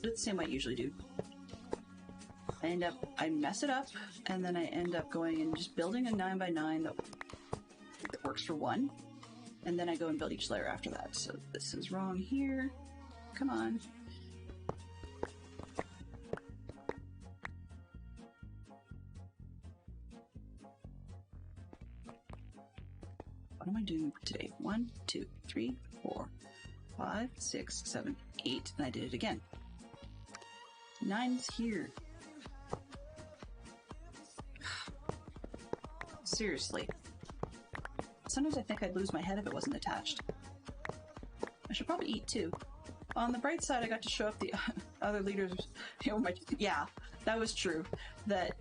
It's the same way I usually do. I mess it up, and then I end up going and just building a 9 by 9 that works for 1, and then I go and build each layer after that. So this is wrong here. Come on. What am I doing today? 1, 2, 3, 4, 5, 6, 7, 8, and I did it again. 9's here. Seriously. Sometimes I think I'd lose my head if it wasn't attached. I should probably eat too. On the bright side, I got to show up the other leaders. You know, yeah, that was true. That.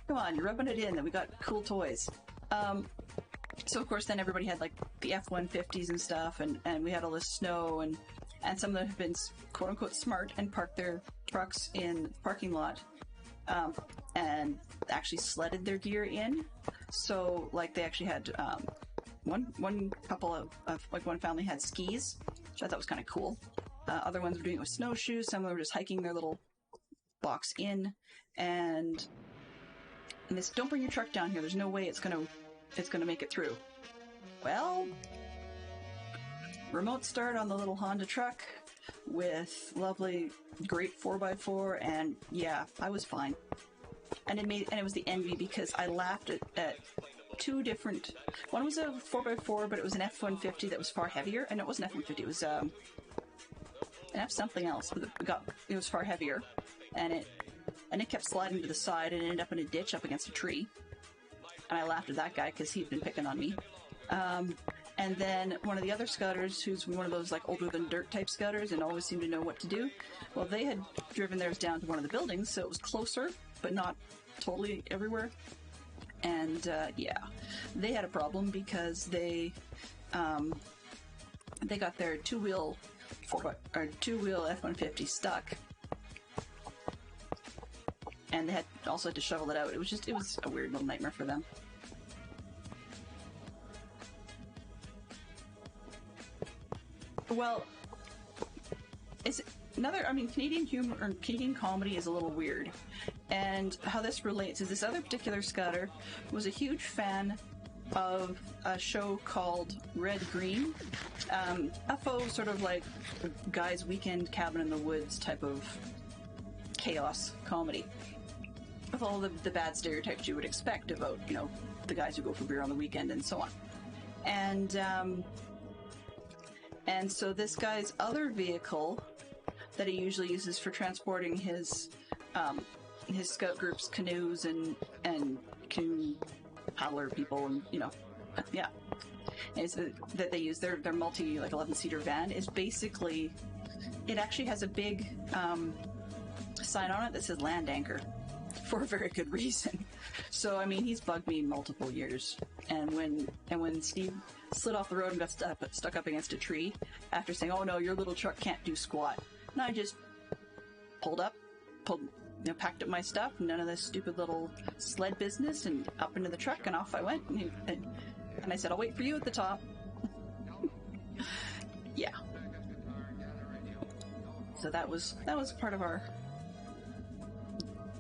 Come on, you're rubbing it in that we got cool toys. So of course then everybody had like the F-150s and stuff, and we had all this snow, and some of them have been quote-unquote smart and parked their trucks in the parking lot, and actually sledded their gear in. So like they actually had one couple of like one family had skis, which I thought was kind of cool. Other ones were doing it with snowshoes. Some of them were just hiking their little box in, and this, don't bring your truck down here. There's no way it's gonna make it through. Well, remote start on the little Honda truck with lovely, great 4x4, and yeah, I was fine. And it was the envy because I laughed at 2 different. One was a 4x4, but it was an F-150 that was far heavier, and it wasn't F-150. It was an F something else, but it was far heavier, and it kept sliding to the side and ended up in a ditch up against a tree. And I laughed at that guy because he'd been picking on me. And then one of the other scouters, who's one of those like older than dirt type scouters and always seemed to know what to do, well, they had driven theirs down to one of the buildings, so it was closer, but not totally everywhere. And yeah, they had a problem because they got their two-wheel F-150 stuck, and they also had to shovel it out. It was a weird little nightmare for them. Well, Canadian humor or Canadian comedy is a little weird. And how this relates is this other particular scouter was a huge fan of a show called Red Green. A faux sort of like Guy's Weekend Cabin in the Woods type of chaos comedy. With all the bad stereotypes you would expect about, you know, the guys who go for beer on the weekend and so on. And so this guy's other vehicle that he usually uses for transporting his scout group's canoes and canoe paddler people, and, you know, yeah. is that they use their multi 11-seater van is basically, it actually has a big sign on it that says land anchor for a very good reason. So I mean, he's bugged me multiple years, and when Steve slid off the road and got stuck up against a tree after saying, "Oh no, your little truck can't do squat," and I just packed up my stuff, none of this stupid little sled business, and up into the truck, and off I went. And I said, "I'll wait for you at the top." Yeah. So that was part of our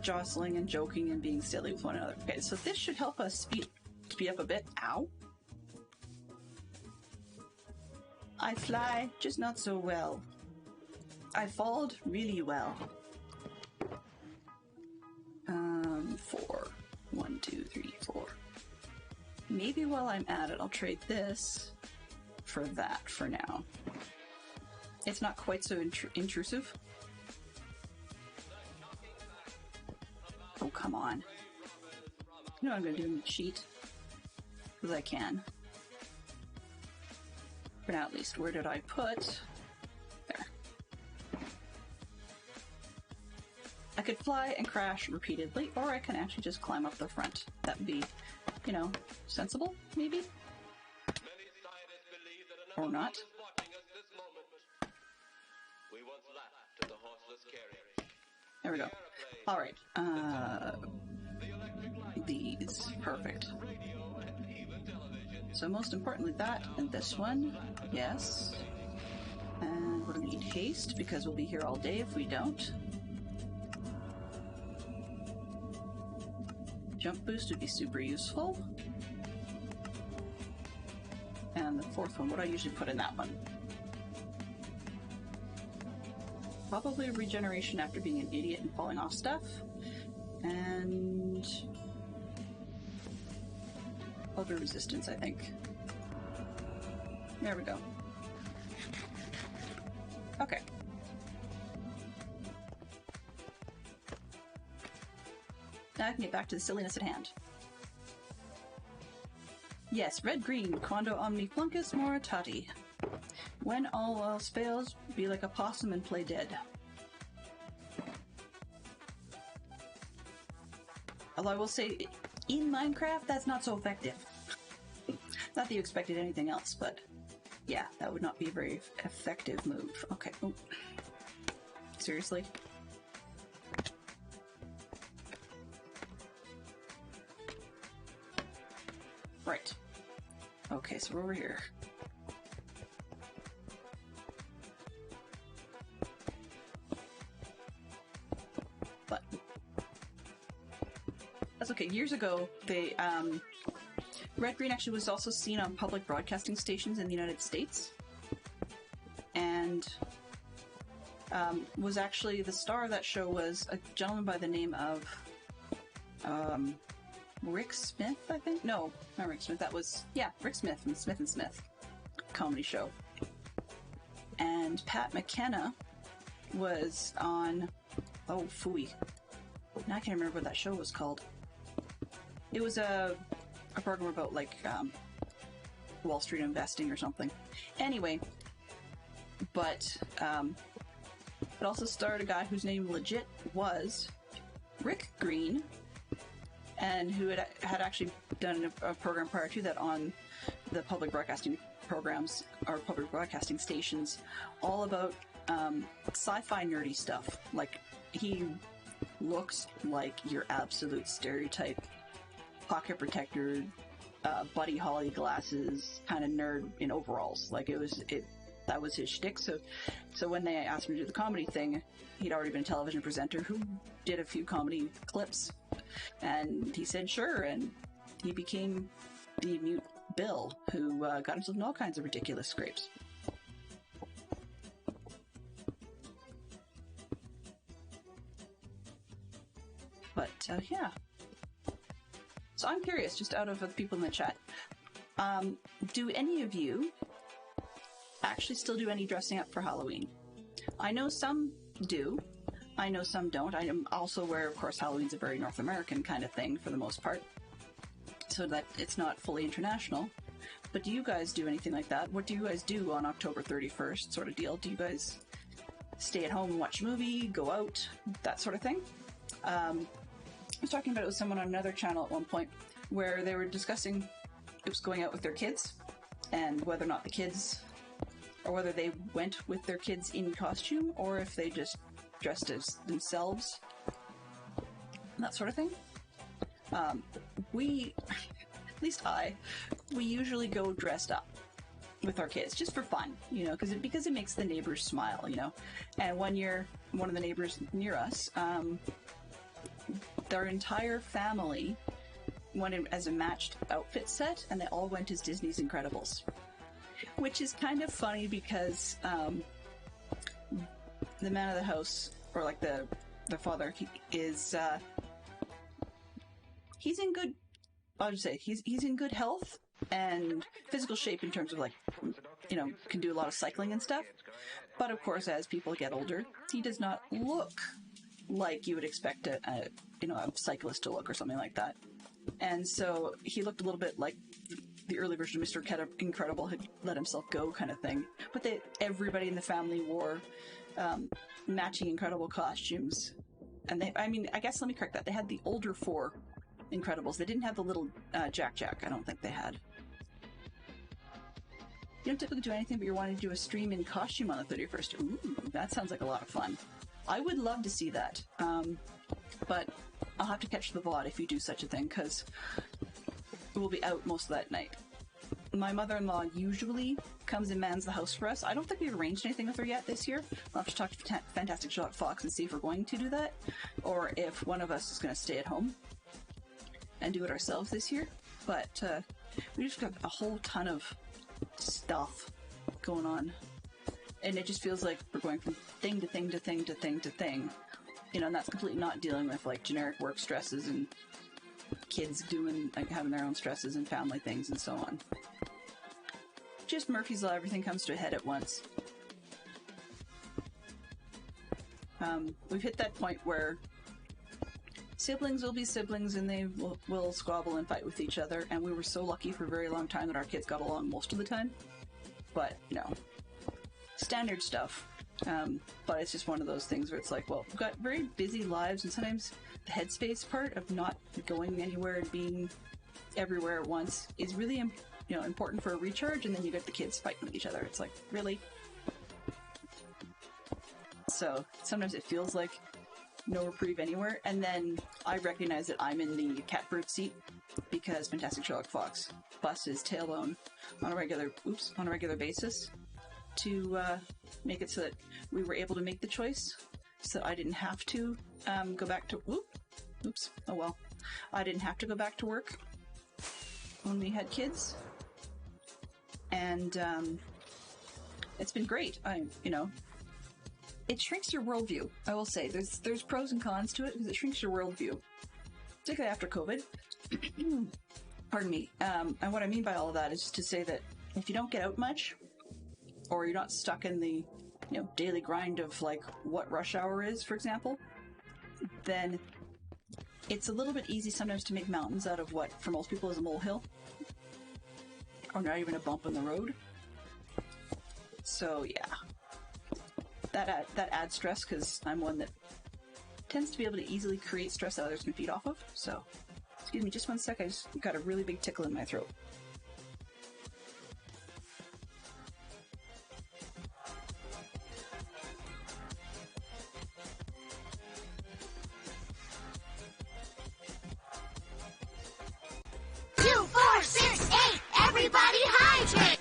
jostling and joking and being silly with one another. Okay, so this should help us speed up a bit. Ow. I fly, just not so well. I falled really well. 4. 1, 2, 3, 4. Maybe while I'm at it, I'll trade this for that for now. It's not quite so intrusive. Oh, come on. You know what I'm going to do in the sheet? Because I can. For now, at least. Where did I put? There. I could fly and crash repeatedly, or I can actually just climb up the front. That would be, sensible, maybe? Or not. There we go. Alright. These. Perfect. So most importantly, that and this one. Yes. And we're going to need haste, because we'll be here all day if we don't. Jump boost would be super useful. And the fourth one, what do I usually put in that one? Probably regeneration after being an idiot and falling off stuff. And other resistance, I think. There we go. Okay. Now I can get back to the silliness at hand. Yes, red-green, quando omni fluncus moritati. When all else fails, be like a possum and play dead. Although I will say, in Minecraft, that's not so effective. Not that you expected anything else, but yeah, that would not be a very effective move. Okay. Oh. Seriously? Right. Okay, so we're over here. But that's okay. Years ago, they Red Green actually was also seen on public broadcasting stations in the United States, and was actually the star of that show was a gentleman by the name of Rick Smith, I think? No, not Rick Smith. That was, Rick Smith from Smith & Smith comedy show. And Pat McKenna was on, oh, phooey. Now I can't remember what that show was called. It was a program about, Wall Street investing or something. Anyway, but it also starred a guy whose name legit was Rick Green, and who had actually done a program prior to that on the public broadcasting programs, or public broadcasting stations, all about sci-fi nerdy stuff. Like, he looks like your absolute stereotype pocket protector, Buddy Holly glasses kind of nerd in overalls. Like, that was his shtick. So when they asked him to do the comedy thing, he'd already been a television presenter who did a few comedy clips. And he said sure, and he became the mute Bill, who got himself in all kinds of ridiculous scrapes. But, yeah. So I'm curious, just out of the people in the chat, do any of you actually still do any dressing up for Halloween? I know some do. I know some don't. I am also aware, of course, Halloween's a very North American kind of thing for the most part, so that it's not fully international. But do you guys do anything like that? What do you guys do on October 31st sort of deal? Do you guys stay at home and watch a movie, go out, that sort of thing? I was talking about it with someone on another channel at one point where they were discussing going out with their kids and whether or not the kids, or whether they went with their kids in costume or if they just dressed as themselves, that sort of thing. We, at least we usually go dressed up with our kids just for fun, you know, because it makes the neighbors smile, you know. And one year, one of the neighbors near us, their entire family went in as a matched outfit set, and they all went as Disney's Incredibles, which is kind of funny because the man of the house, or like the father, he's in good, I'll just say he's in good health and physical shape in terms of, like, you know, can do a lot of cycling and stuff. But of course, as people get older, he does not look like you would expect a cyclist to look or something like that. And so he looked a little bit like the early version of Mr. Incredible had let himself go kind of thing. But everybody in the family wore matching Incredible costumes. And I guess let me correct that. They had the older 4 Incredibles. They didn't have the little Jack. I don't think they had. You don't typically do anything, but you're wanting to do a stream in costume on the 31st. Ooh, that sounds like a lot of fun. I would love to see that. But I'll have to catch the VOD if you do such a thing, because we'll be out most of that night. My mother-in-law usually comes and mans the house for us. I don't think we've arranged anything with her yet this year. I'll have to talk to Fantastic Sherlock Fox and see if we're going to do that, or if one of us is going to stay at home and do it ourselves this year. But we just got a whole ton of stuff going on, and it just feels like we're going from thing to thing to thing to thing to thing. You know, and that's completely not dealing with, like, generic work stresses and kids having their own stresses and family things and so on. Just Murphy's Law, everything comes to a head at once. We've hit that point where siblings will be siblings and they will squabble and fight with each other, and we were so lucky for a very long time that our kids got along most of the time. But, you know, standard stuff. But it's just one of those things where it's like, well, we've got very busy lives, and sometimes the headspace part of not going anywhere and being everywhere at once is really, important for a recharge, and then you get the kids fighting with each other. It's like, really? So sometimes it feels like no reprieve anywhere, and then I recognize that I'm in the catbird seat because Fantastic Sherlock Fox busts his tailbone on a regular basis to make it so that we were able to make the choice, so I didn't have to go back to I didn't have to go back to work when we had kids, and it's been great. It shrinks your worldview. I will say there's pros and cons to it because it shrinks your worldview, particularly after COVID. Pardon me. And what I mean by all of that is just to say that if you don't get out much, or you're not stuck in the daily grind of, like, what rush hour is, for example, then it's a little bit easy sometimes to make mountains out of what for most people is a molehill, or not even a bump in the road. So yeah, that adds stress, because I'm one that tends to be able to easily create stress that others can feed off of. So excuse me just one sec, I just got a really big tickle in my throat. Everybody hydrate!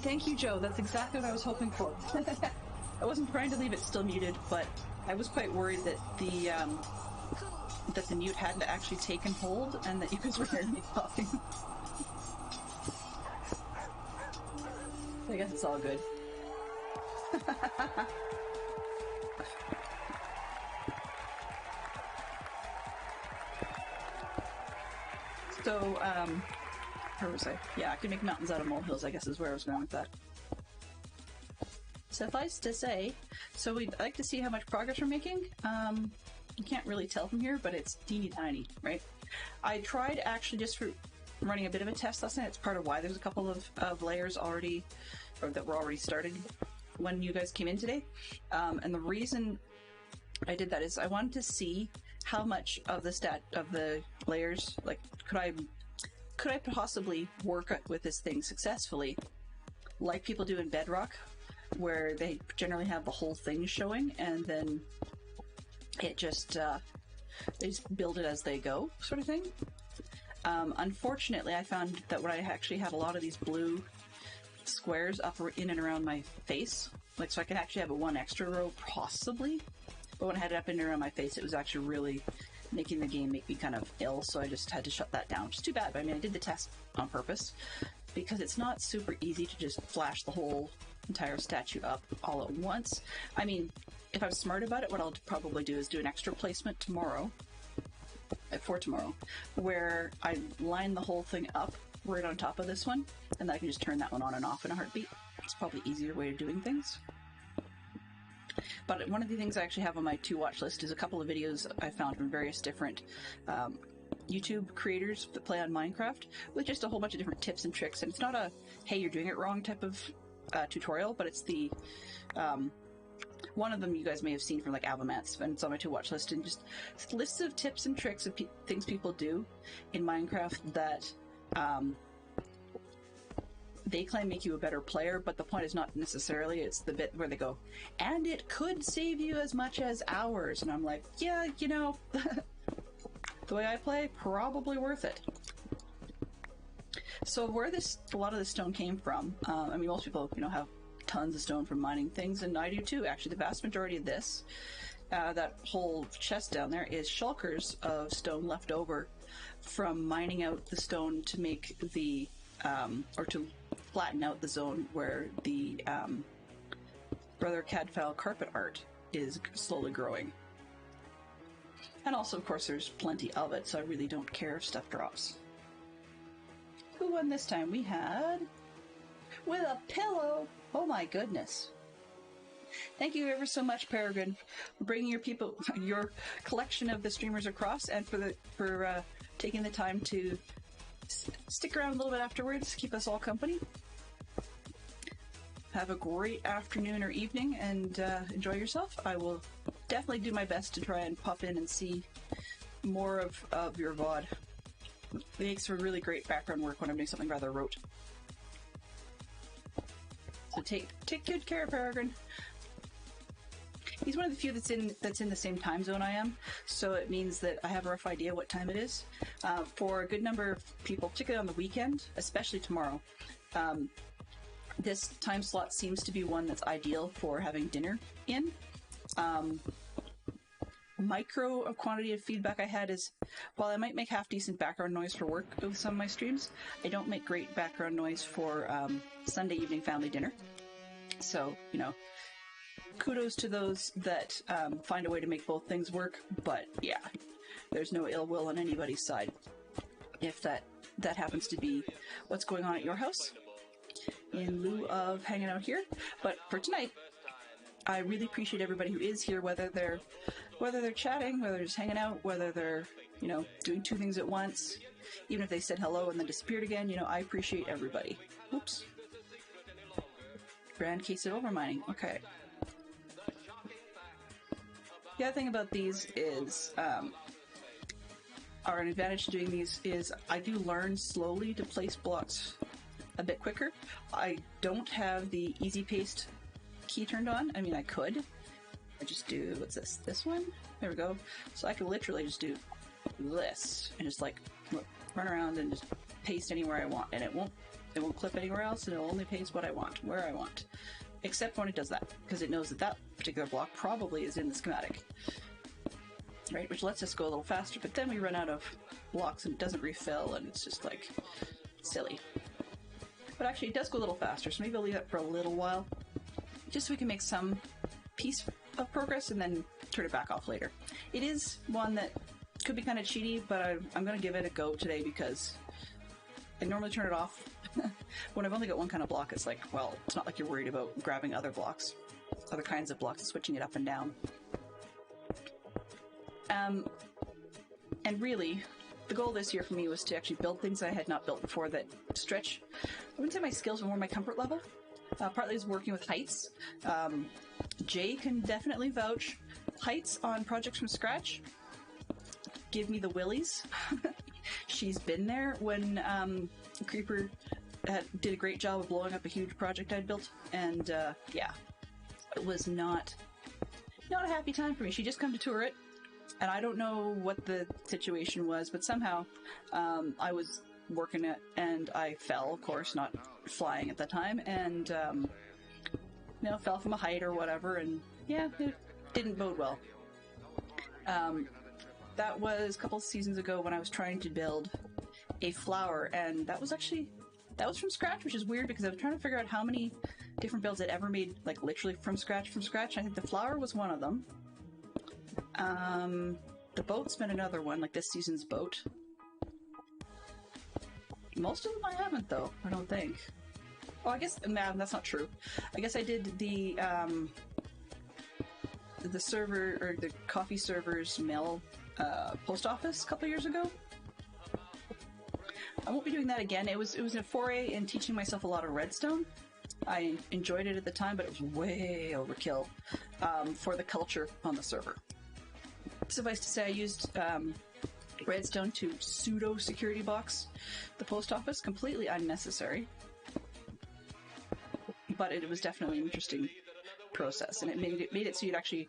Thank you, Joe. That's exactly what I was hoping for. I wasn't trying to leave it still muted, but I was quite worried that the mute hadn't actually taken hold and that you guys were hearing me talking. I guess it's all good. So, where was I? Yeah, I could make mountains out of molehills, I guess is where I was going with that. Suffice to say, so we'd like to see how much progress we're making. You can't really tell from here, but it's teeny tiny, right? I tried actually just for running a bit of a test last night. It's part of why there's a couple of layers already, or that were already started when you guys came in today. And the reason I did that is I wanted to see how much of the layers, like, could I possibly work with this thing successfully, like people do in Bedrock, where they generally have the whole thing showing, and then it just they just build it as they go, sort of thing. Unfortunately, I found that when I actually had a lot of these blue squares up in and around my face, like, so I could actually have one extra row possibly, but when I had it up in and around my face, it was actually really making the game make me kind of ill, so I just had to shut that down, which is too bad. But I mean, I did the test on purpose because it's not super easy to just flash the whole entire statue up all at once. I mean, if I'm smart about it, what I'll probably do is do an extra placement tomorrow, for tomorrow, where I line the whole thing up right on top of this one, and then I can just turn that one on and off in a heartbeat. It's probably an easier way of doing things. But one of the things I actually have on my to-watch list is a couple of videos I found from various different YouTube creators that play on Minecraft with just a whole bunch of different tips and tricks. And it's not a, hey, you're doing it wrong type of tutorial, but it's the... one of them you guys may have seen from, like, Avomance, and it's on my to-watch list, and just lists of tips and tricks of things people do in Minecraft that they claim make you a better player, but the point is not necessarily. It's the bit where they go, and it could save you as much as hours, and I'm like, yeah, you know, the way I play, probably worth it. So where a lot of this stone came from, I mean, most people, you know, have tons of stone from mining things, and I do too. Actually, the vast majority of this, that whole chest down there, is shulkers of stone left over from mining out the stone to make the, or to flatten out the zone where the Brother Cadfael carpet art is slowly growing. And also, of course, there's plenty of it, so I really don't care if stuff drops. Who won this time? We had... with a pillow! Oh my goodness. Thank you ever so much, Peregrine, for bringing your collection of the streamers across, and for taking the time to stick around a little bit afterwards, keep us all company. Have a great afternoon or evening, and enjoy yourself. I will definitely do my best to try and pop in and see more of your VOD. It makes for really great background work when I'm doing something rather rote. So take good care, Peregrine. He's one of the few that's in the same time zone I am, so it means that I have a rough idea what time it is. For a good number of people, particularly on the weekend, especially tomorrow, this time slot seems to be one that's ideal for having dinner in. Micro quantity of feedback I had is, while I might make half decent background noise for work with some of my streams, I don't make great background noise for Sunday evening family dinner. So, you know, kudos to those that find a way to make both things work, but yeah, there's no ill will on anybody's side if that happens to be what's going on at your house in lieu of hanging out here. But for tonight, I really appreciate everybody who is here, whether they're chatting, whether they're just hanging out, whether they're, you know, doing two things at once, even if they said hello and then disappeared again. You know, I appreciate everybody. Oops. Grand case of overmining. Okay. The other thing about these is, or an advantage to doing these is I do learn slowly to place blocks a bit quicker. I don't have the easy paste key turned on. I mean, I could. I just do, what's this? This one? There we go. So I can literally just do this and just like run around and just paste anywhere I want, and it won't It won't clip anywhere else, and it'll only paste what I want, where I want. Except when it does that, because it knows that that particular block probably is in the schematic. Right, which lets us go a little faster, but then we run out of blocks and it doesn't refill, and it's just like silly. But actually it does go a little faster, so maybe I'll leave that for a little while, just so we can make some piece of progress and then turn it back off later. It is one that could be kind of cheaty, but I'm going to give it a go today because I normally turn it off when I've only got one kind of block. It's like, well, it's not like you're worried about grabbing other blocks, other kinds of blocks, and switching it up and down. And really, the goal this year for me was to actually build things I had not built before that stretch. I wouldn't say my skills, but more my comfort level. Partly is working with heights. Jay can definitely vouch. Heights on projects from scratch give me the willies. She's been there when Creeper did a great job of blowing up a huge project I'd built, and yeah, it was not a happy time for me. She just come to tour it, and I don't know what the situation was, but somehow I was working it and I fell, of course, not flying at the time, and fell from a height or whatever, and yeah, it didn't bode well. That was a couple of seasons ago when I was trying to build a flower, and that was from scratch, which is weird because I was trying to figure out how many different builds I'd ever made, like literally from scratch. I think the flower was one of them. The boat's been another one, like this season's boat. Most of them I haven't, though, I don't think. Oh, I guess, nah, that's not true. I guess I did the server, or the coffee server's mail post office a couple years ago. I won't be doing that again. It was a foray in teaching myself a lot of redstone. I enjoyed it at the time, but it was way overkill for the culture on the server. Suffice to say, I used redstone to pseudo-security box the post office. Completely unnecessary. But it was definitely an interesting process, and it made it so you'd actually,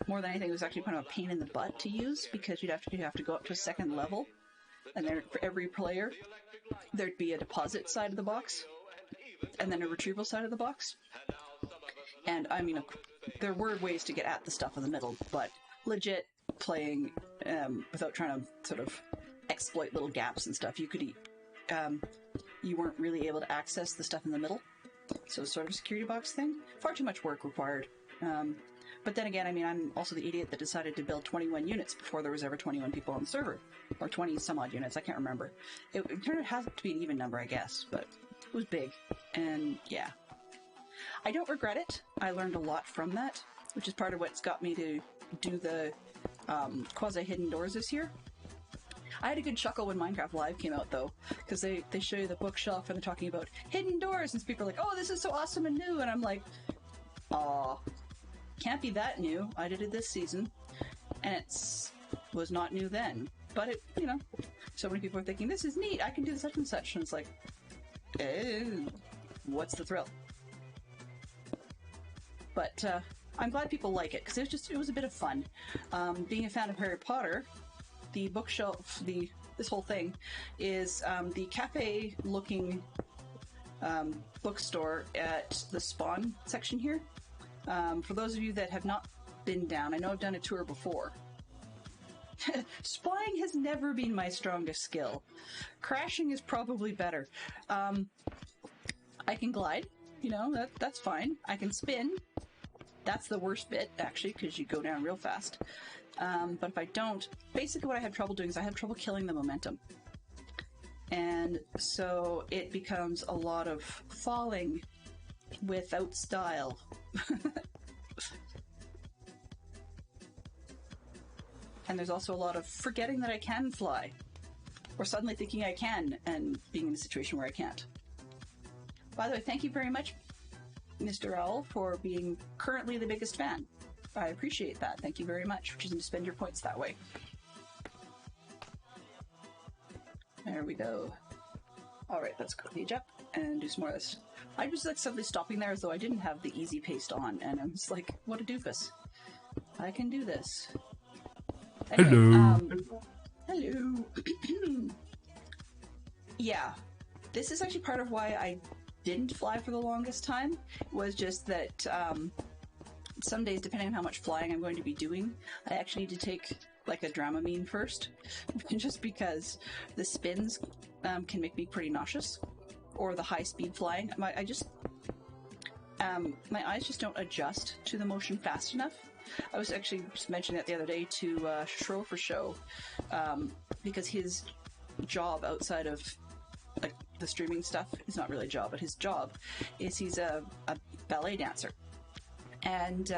more than anything, it was actually kind of a pain in the butt to use, because you'd have to go up to a second level, and there, for every player, there'd be a deposit side of the box, and then a retrieval side of the box. And I mean, there were ways to get at the stuff in the middle, but legit playing without trying to sort of exploit little gaps and stuff, you weren't really able to access the stuff in the middle. So it's sort of a security box thing. Far too much work required. But then again, I mean, I'm also the idiot that decided to build 21 units before there was ever 21 people on the server. Or 20 some odd units, I can't remember. It turned out to be an even number, I guess, but it was big. And yeah. I don't regret it. I learned a lot from that, which is part of what's got me to do the quasi-hidden doors this year. I had a good chuckle when Minecraft Live came out, though, because they show you the bookshelf and they're talking about hidden doors, and people are like, oh, this is so awesome and new, and I'm like, aw, can't be that new. I did it this season, and it was not new then. But it, so many people are thinking, this is neat, I can do such and such, and it's like, what's the thrill? But I'm glad people like it, because it was a bit of fun. Being a fan of Harry Potter, the bookshelf, this whole thing is the cafe-looking bookstore at the Spawn section here. For those of you that have not been down, I know I've done a tour before. Spying has never been my strongest skill. Crashing is probably better. I can glide, that's fine. I can spin. That's the worst bit, actually, because you go down real fast. But if I don't, basically what I have trouble doing is I have trouble killing the momentum. And so it becomes a lot of falling without style. And there's also a lot of forgetting that I can fly. Or suddenly thinking I can and being in a situation where I can't. By the way, thank you very much, Mr. Owl, for being currently the biggest fan. I appreciate that. Thank you very much for choosing to spend your points that way. There we go. Alright, let's go page up and do some more of this. I was like suddenly stopping there as though I didn't have the easy paste on, and I'm just like, what a doofus. I can do this. Anyway, Hello. Hello. Yeah. This is actually part of why I didn't fly for the longest time, was just that some days, depending on how much flying I'm going to be doing, I actually need to take like a Dramamine first, just because the spins can make me pretty nauseous, or the high-speed flying. My eyes just don't adjust to the motion fast enough. I was actually just mentioning that the other day to Shro for Show, because his job outside of like the streaming stuff is not really a job, but his job is he's a ballet dancer, and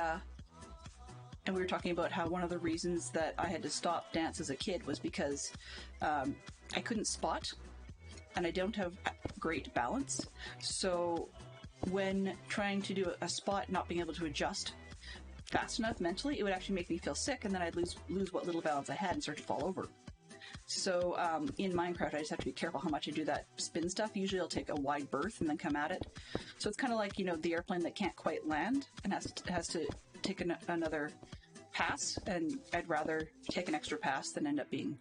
we were talking about how one of the reasons that I had to stop dance as a kid was because I couldn't spot, and I don't have great balance. So when trying to do a spot, not being able to adjust fast enough mentally, it would actually make me feel sick, and then I'd lose what little balance I had and start to fall over. So in Minecraft, I just have to be careful how much I do that spin stuff. Usually I'll take a wide berth and then come at it. So it's kind of like, you know, the airplane that can't quite land and has to take another pass, and I'd rather take an extra pass than end up being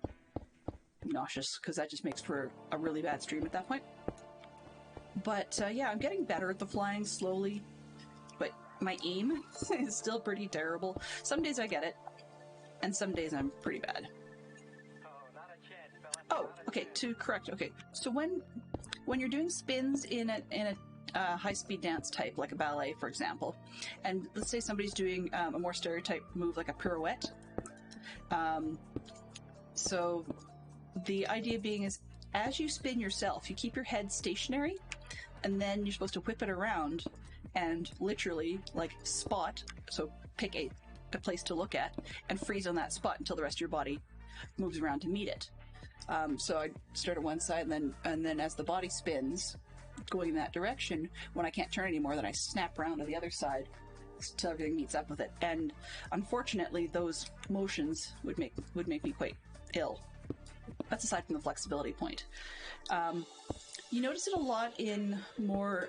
nauseous, because that just makes for a really bad stream at that point. But yeah, I'm getting better at the flying slowly, but my aim is still pretty terrible. Some days I get it, and some days I'm pretty bad. Oh, okay, to correct, okay. So when you're doing spins in a high-speed dance type, like a ballet, for example, and let's say somebody's doing a more stereotype move like a pirouette. So the idea being is, as you spin yourself, you keep your head stationary, and then you're supposed to whip it around and literally, like, spot, so pick a place to look at, and freeze on that spot until the rest of your body moves around to meet it. So I start at one side, and then as the body spins, going in that direction, when I can't turn anymore, then I snap around to the other side until everything meets up with it. And unfortunately, those motions would make me quite ill. That's aside from the flexibility point. You notice it a lot in more,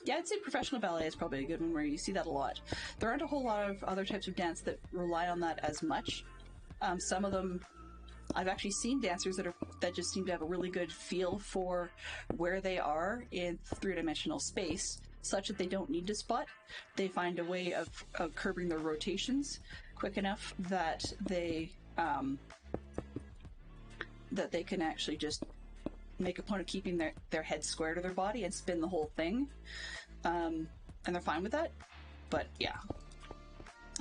yeah, I'd say professional ballet is probably a good one where you see that a lot. There aren't a whole lot of other types of dance that rely on that as much. Some of them, I've actually seen dancers that just seem to have a really good feel for where they are in three-dimensional space, such that they don't need to spot. They find a way of curbing their rotations quick enough that they can actually just make a point of keeping their head square to their body and spin the whole thing, and they're fine with that. But yeah,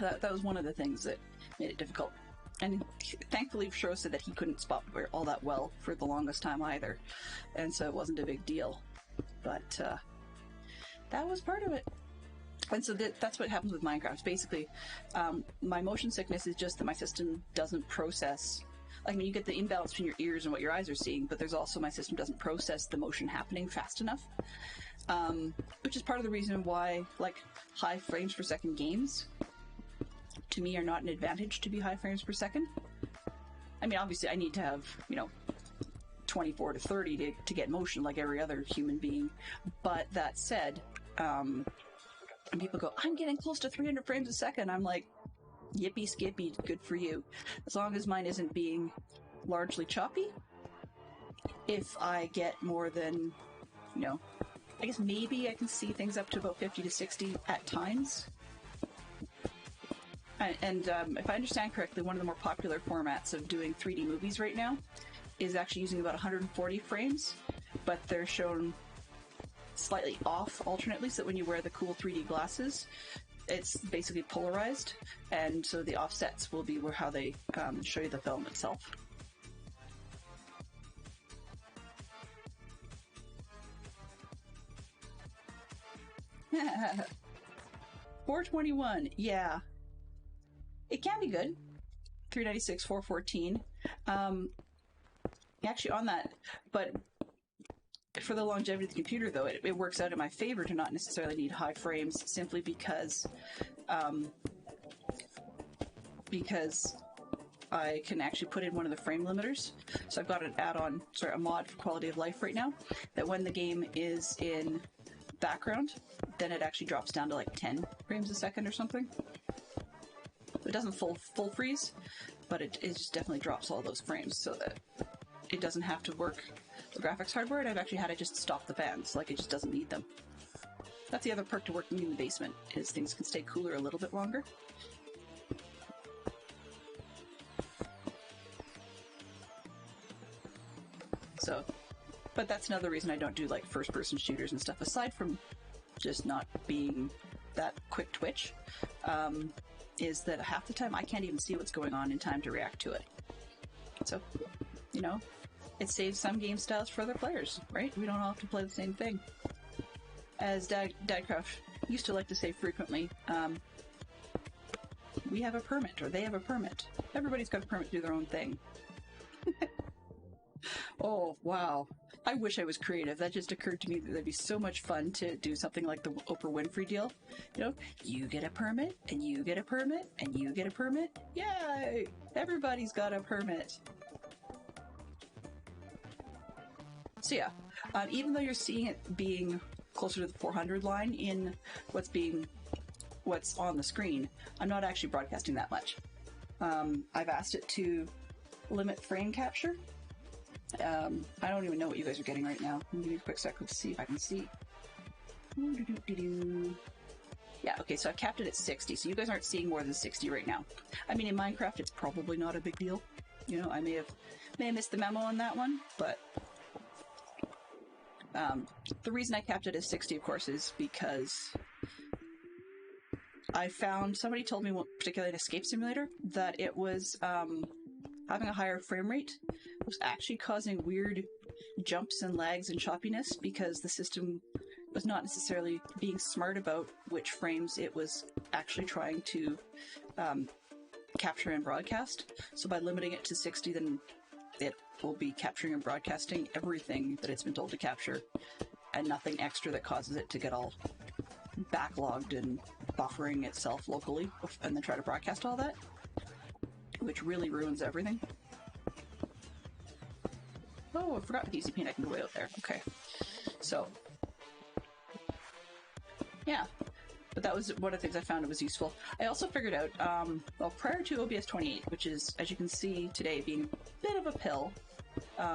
that was one of the things that made it difficult. And thankfully, Shro said that he couldn't spot all that well for the longest time either, and so it wasn't a big deal. But that was part of it. And so that's what happens with Minecraft. Basically, my motion sickness is just that my system doesn't process. I mean, you get the imbalance between your ears and what your eyes are seeing, but there's also my system doesn't process the motion happening fast enough, which is part of the reason why, like, high frames per second games, to me, are not an advantage to be high frames per second. I mean, obviously, I need to have, 24 to 30 to get motion like every other human being. But that said, and people go, I'm getting close to 300 frames a second. I'm like, yippee skippy, good for you. As long as mine isn't being largely choppy. If I get more than, I guess maybe I can see things up to about 50 to 60 at times. And if I understand correctly, one of the more popular formats of doing 3D movies right now is actually using about 140 frames, but they're shown slightly off alternately, so that when you wear the cool 3D glasses, it's basically polarized, and so the offsets will be how they show you the film itself. $421, yeah. It can be good. $396, $414. Actually, on that, but for the longevity of the computer, though, it works out in my favor to not necessarily need high frames, simply because I can actually put in one of the frame limiters. So I've got an add-on, a mod for quality of life right now, that when the game is in background, then it actually drops down to like 10 frames a second or something. It doesn't full freeze, but it just definitely drops all those frames so that it doesn't have to work the graphics hardware, and I've actually had to just stop the fans, like it just doesn't need them. That's the other perk to working in the basement, is things can stay cooler a little bit longer. So, but that's another reason I don't do like first-person shooters and stuff, aside from just not being that quick twitch, is that half the time I can't even see what's going on in time to react to it. So, you know, it saves some game styles for other players, right? We don't all have to play the same thing. As Dadcraft used to like to say frequently, we have a permit, or they have a permit. Everybody's got a permit to do their own thing. Oh, wow. I wish I was creative. That just occurred to me that that'd be so much fun to do something like the Oprah Winfrey deal. You know, you get a permit, and you get a permit, and you get a permit. Yay! Everybody's got a permit. So yeah, even though you're seeing it being closer to the 400 line in what's on the screen, I'm not actually broadcasting that much. I've asked it to limit frame capture. I don't even know what you guys are getting right now. Give me a quick second to see if I can see. Yeah, okay, so I've capped it at 60, so you guys aren't seeing more than 60 right now. I mean, in Minecraft, it's probably not a big deal. You know, I may have missed the memo on that one, but the reason I capped it at 60, of course, is because I found, somebody told me, particularly in Escape Simulator, that it was having a higher frame rate was actually causing weird jumps and lags and choppiness because the system was not necessarily being smart about which frames it was actually trying to capture and broadcast. So by limiting it to 60, then it will be capturing and broadcasting everything that it's been told to capture, and nothing extra that causes it to get all backlogged and buffering itself locally and then try to broadcast all that, which really ruins everything. Oh, I forgot with easy paint I can go way out there. Okay. So, yeah. But that was one of the things I found it was useful. I also figured out, well, prior to OBS 28, which is, as you can see today, being a bit of a pill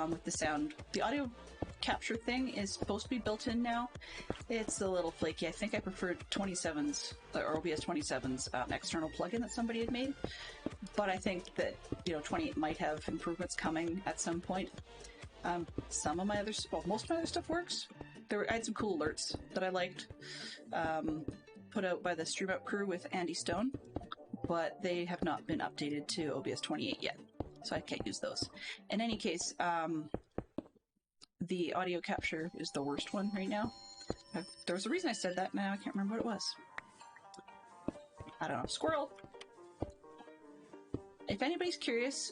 with the sound, the audio capture thing is supposed to be built in now. It's a little flaky. I think I preferred 27's, or OBS 27's external plugin that somebody had made. But I think that, you know, 28 might have improvements coming at some point. Some of my other, well, most of my other stuff works. I had some cool alerts that I liked, put out by the Stream Up crew with Andy Stone, but they have not been updated to OBS 28 yet, so I can't use those. In any case, the audio capture is the worst one right now. There was a reason I said that, now I can't remember what it was. I don't know. Squirrel! If anybody's curious,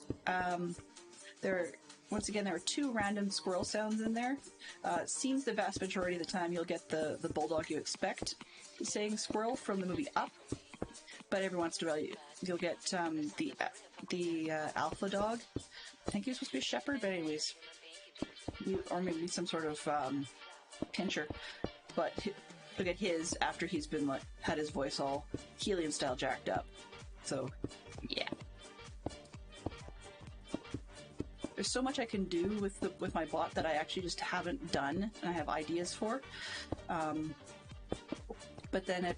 once again, there are 2 random squirrel sounds in there. It seems the vast majority of the time you'll get the bulldog you expect saying squirrel from the movie Up, but every once in a while you'll get the alpha dog. I think he was supposed to be a shepherd, but anyways, or maybe some sort of pincher. But look at his after he's been had his voice all helium style jacked up. So yeah. There's so much I can do with my bot that I actually just haven't done, and I have ideas for. But then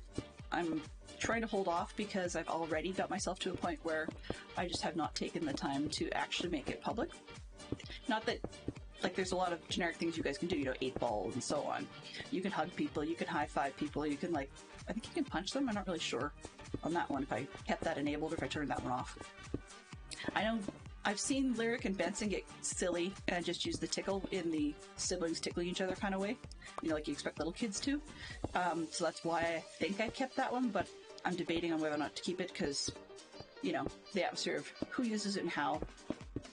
I'm trying to hold off because I've already got myself to a point where I just have not taken the time to actually make it public. Not that, like, there's a lot of generic things you guys can do, you know, 8-ball and so on. You can hug people, you can high-five people, you can, like, I think you can punch them. I'm not really sure on that one if I kept that enabled or if I turned that one off. I know I've seen Lyric and Benson get silly and just use the tickle in the siblings tickling each other kind of way, you know, like you expect little kids to. So that's why I think I kept that one, but I'm debating on whether or not to keep it because, you know, the atmosphere of who uses it and how.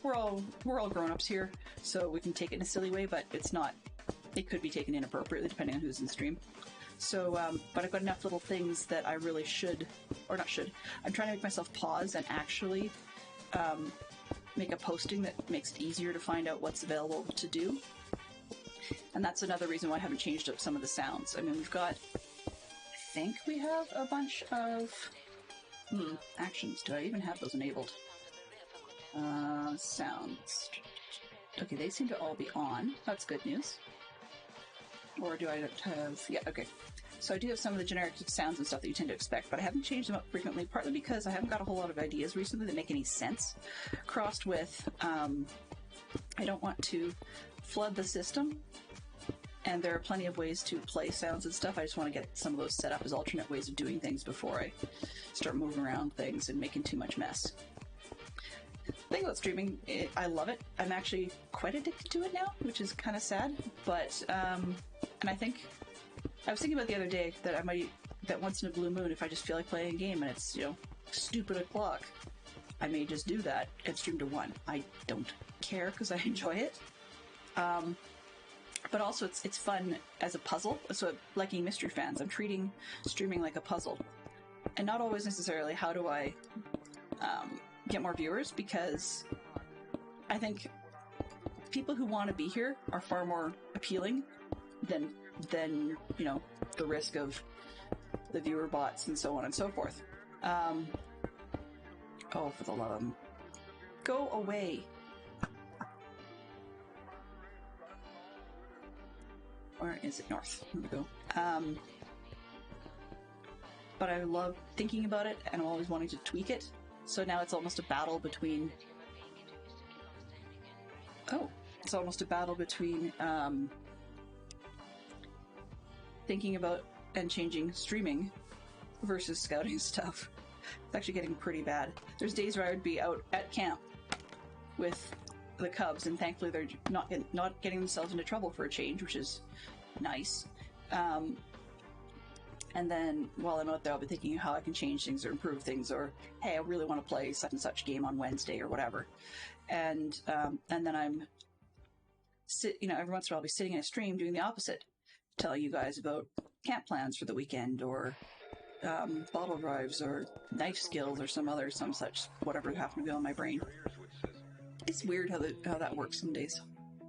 We're all grown-ups here, so we can take it in a silly way, but it's not. It could be taken inappropriately depending on who's in the stream. So, but I've got enough little things that I really should, or not should. I'm trying to make myself pause and actually make a posting that makes it easier to find out what's available to do. And that's another reason why I haven't changed up some of the sounds. I mean, we've got, I think we have a bunch of actions. Do I even have those enabled? Sounds. Okay, they seem to all be on. That's good news. Or do I have... Yeah, okay. So I do have some of the generic sounds and stuff that you tend to expect, but I haven't changed them up frequently, partly because I haven't got a whole lot of ideas recently that make any sense, crossed with I don't want to flood the system, and there are plenty of ways to play sounds and stuff. I just want to get some of those set up as alternate ways of doing things before I start moving around things and making too much mess. The thing about streaming, I love it. I'm actually quite addicted to it now, which is kind of sad, but and I think I was thinking about the other day that that once in a blue moon, if I just feel like playing a game and it's, stupid o'clock, I may just do that and stream to 1. I don't care because I enjoy it. But also it's fun as a puzzle. So like mystery fans, I'm treating streaming like a puzzle. And not always necessarily how do I get more viewers, because I think people who want to be here are far more appealing than the risk of the viewer bots and so on and so forth. Oh, for the love of them. Go away. Or is it north? Here we go. But I love thinking about it, and I'm always wanting to tweak it. So now it's almost a battle between... It's almost a battle between thinking about and changing streaming versus scouting stuff. It's actually getting pretty bad. There's days where I would be out at camp with the cubs, and thankfully they're not getting themselves into trouble for a change, which is nice. And then while I'm out there, I'll be thinking how I can change things or improve things, or hey, I really want to play such and such game on Wednesday or whatever. And then I'm every once in a while I'll be sitting in a stream doing the opposite, telling you guys about camp plans for the weekend, or bottle drives, or knife skills, or some such whatever happened to be on my brain. It's weird how that works some days.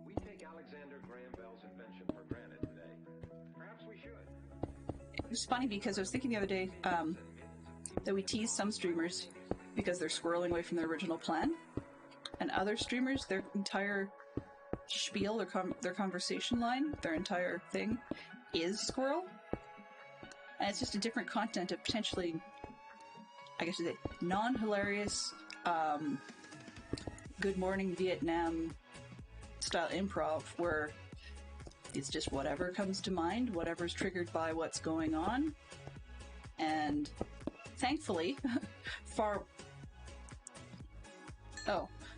We take Alexander Graham Bell's invention for granted today. Perhaps we should. It was funny because I was thinking the other day that we tease some streamers because they're squirreling away from their original plan, and other streamers, their entire spiel, their conversation line, their entire thing is squirrel, and it's just a different content of potentially, I guess you say, non-hilarious, Good Morning Vietnam style improv, where it's just whatever comes to mind, whatever's triggered by what's going on, and thankfully,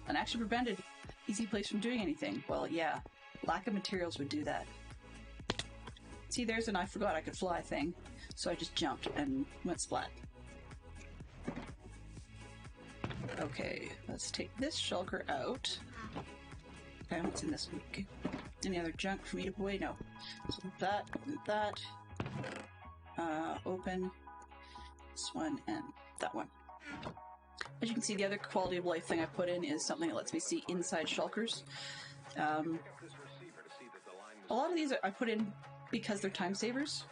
an action prevented, easy place from doing anything. Well, yeah, lack of materials would do that. See, there's an I forgot I could fly thing, so I just jumped and went splat. Okay, let's take this shulker out. Okay, what's in this one? Okay. Any other junk for me to put away? No. So that, open this one and that one. As you can see, the other quality of life thing I put in is something that lets me see inside shulkers. A lot of these I put in because they're time savers.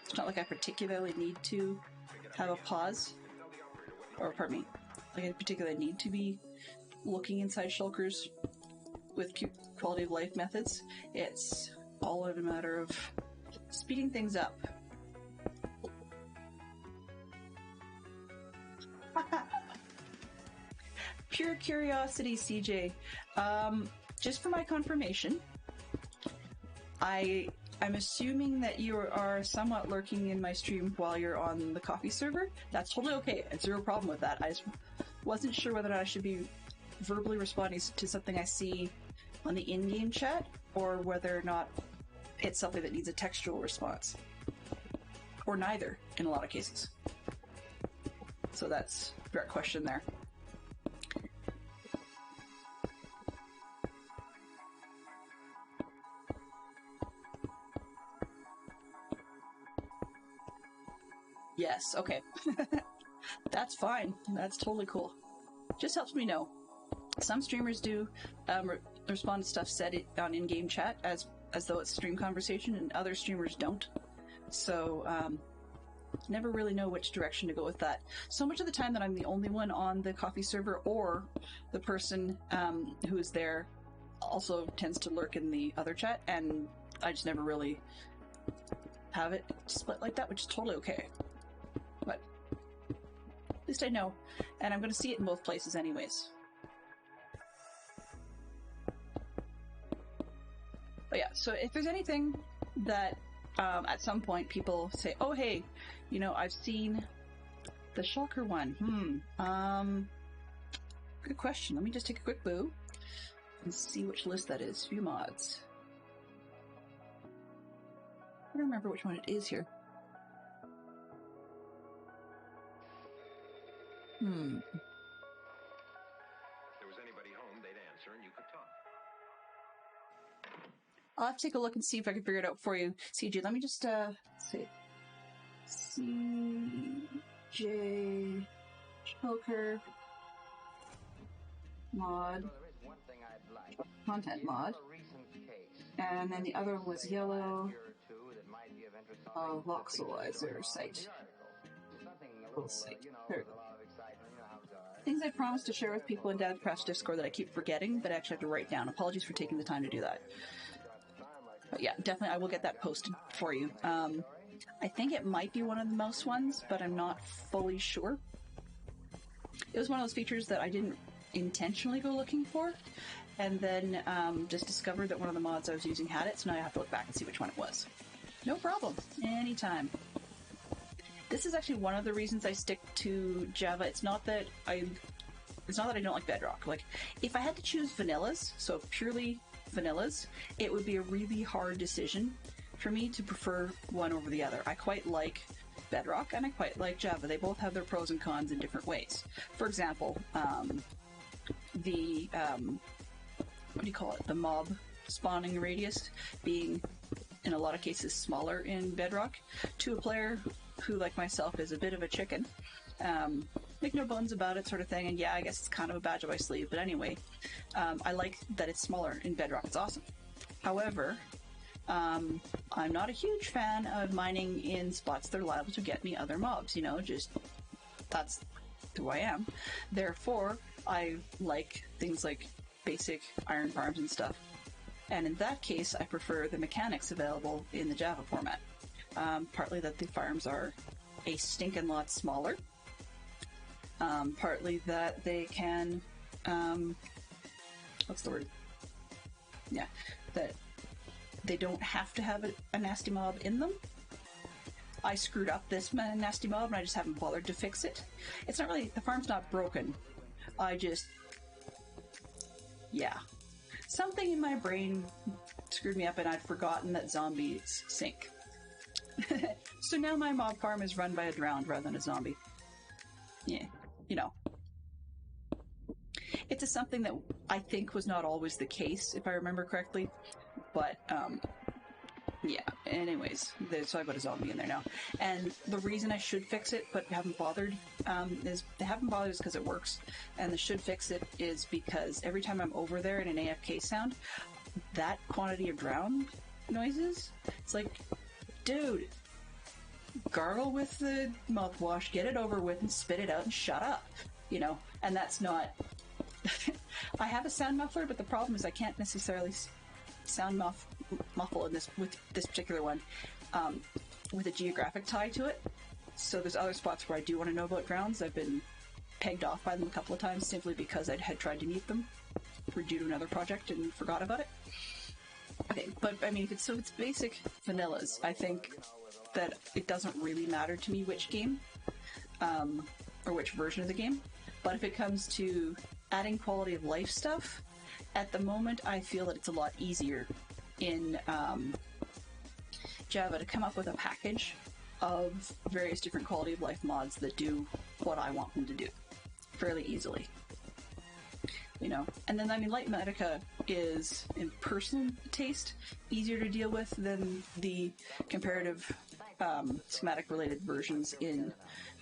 It's not like I particularly need to have a pause, or pardon me, like I particularly need to be looking inside shulkers with quality of life methods. It's all in a matter of speeding things up. Pure curiosity, CJ. Just for my confirmation, I'm assuming that you are somewhat lurking in my stream while you're on the coffee server. That's totally okay. I have zero problem with that. I just wasn't sure whether or not I should be verbally responding to something I see on the in-game chat, or whether or not it's something that needs a textual response. Or neither, in a lot of cases. So that's a direct question there. Yes, okay. That's fine. That's totally cool. Just helps me know. Some streamers do respond to stuff said on in-game chat as though it's stream conversation, and other streamers don't. So, never really know which direction to go with that. So much of the time that I'm the only one on the coffee server, or the person who is there also tends to lurk in the other chat, and I just never really have it split like that, which is totally okay. But at least I know, and I'm going to see it in both places anyways. But yeah, so if there's anything that at some point people say, oh hey, you know, I've seen the Shulker one. Good question. Let me just take a quick boo and see which list that is. View mods. I don't remember which one it is here. If there was anybody home, they'd answer and you could talk. I'll have to take a look and see if I can figure it out for you. CJ, let me just, see. CJ Shulker mod. Content mod. And then the other one was yellow voxelizer site. Cool site. There we go. Things I promised to share with people in Dad's Press Discord that I keep forgetting, but I actually have to write down. Apologies for taking the time to do that. But yeah, definitely I will get that posted for you. I think it might be one of the mouse ones, but I'm not fully sure. It was one of those features that I didn't intentionally go looking for, and then just discovered that one of the mods I was using had it, so now I have to look back and see which one it was. No problem. Anytime. This is actually one of the reasons I stick to Java. It's not that I don't like Bedrock. Like, if I had to choose vanillas, so purely vanillas, it would be a really hard decision for me to prefer one over the other. I quite like Bedrock and I quite like Java. They both have their pros and cons in different ways. For example, the what do you call it? The mob spawning radius being in a lot of cases smaller in Bedrock. To a player who, like myself, is a bit of a chicken, make no bones about it, sort of thing. And yeah, I guess it's kind of a badge of my sleeve. But anyway, I like that it's smaller in Bedrock. It's awesome. However, I'm not a huge fan of mining in spots that are liable to get me other mobs. You know, just that's who I am. Therefore, I like things like basic iron farms and stuff. And in that case, I prefer the mechanics available in the Java format. Partly that the farms are a stinking lot smaller. Partly that they can, what's the word? Yeah, that they don't have to have a nasty mob in them. I screwed up this nasty mob and I just haven't bothered to fix it. It's not really, the farm's not broken. I just, yeah. Something in my brain screwed me up and I'd forgotten that zombies sink. So now my mob farm is run by a drowned rather than a zombie. Yeah, you know. It's something that I think was not always the case, if I remember correctly. But, yeah, anyways, so I've got a zombie in there now. And the reason I should fix it, but haven't bothered, is because it works. And the should fix it is because every time I'm over there in an AFK sound, that quantity of drown noises, it's like, dude, gargle with the mouthwash, get it over with, and spit it out and shut up. You know, and that's not... I have a sound muffler, but the problem is I can't necessarily sound muffle in with this particular one with a geographic tie to it. So there's other spots where I do want to know about drowns. I've been pegged off by them a couple of times simply because I had tried to mute them due to another project and forgot about it. Okay, but I mean, if it's basic vanillas, I think that it doesn't really matter to me which game or which version of the game. But if it comes to adding quality of life stuff, at the moment I feel that it's a lot easier in Java to come up with a package of various different quality of life mods that do what I want them to do fairly easily. You know, and then I mean, Light Medica is, in personal taste, easier to deal with than the comparative schematic related versions in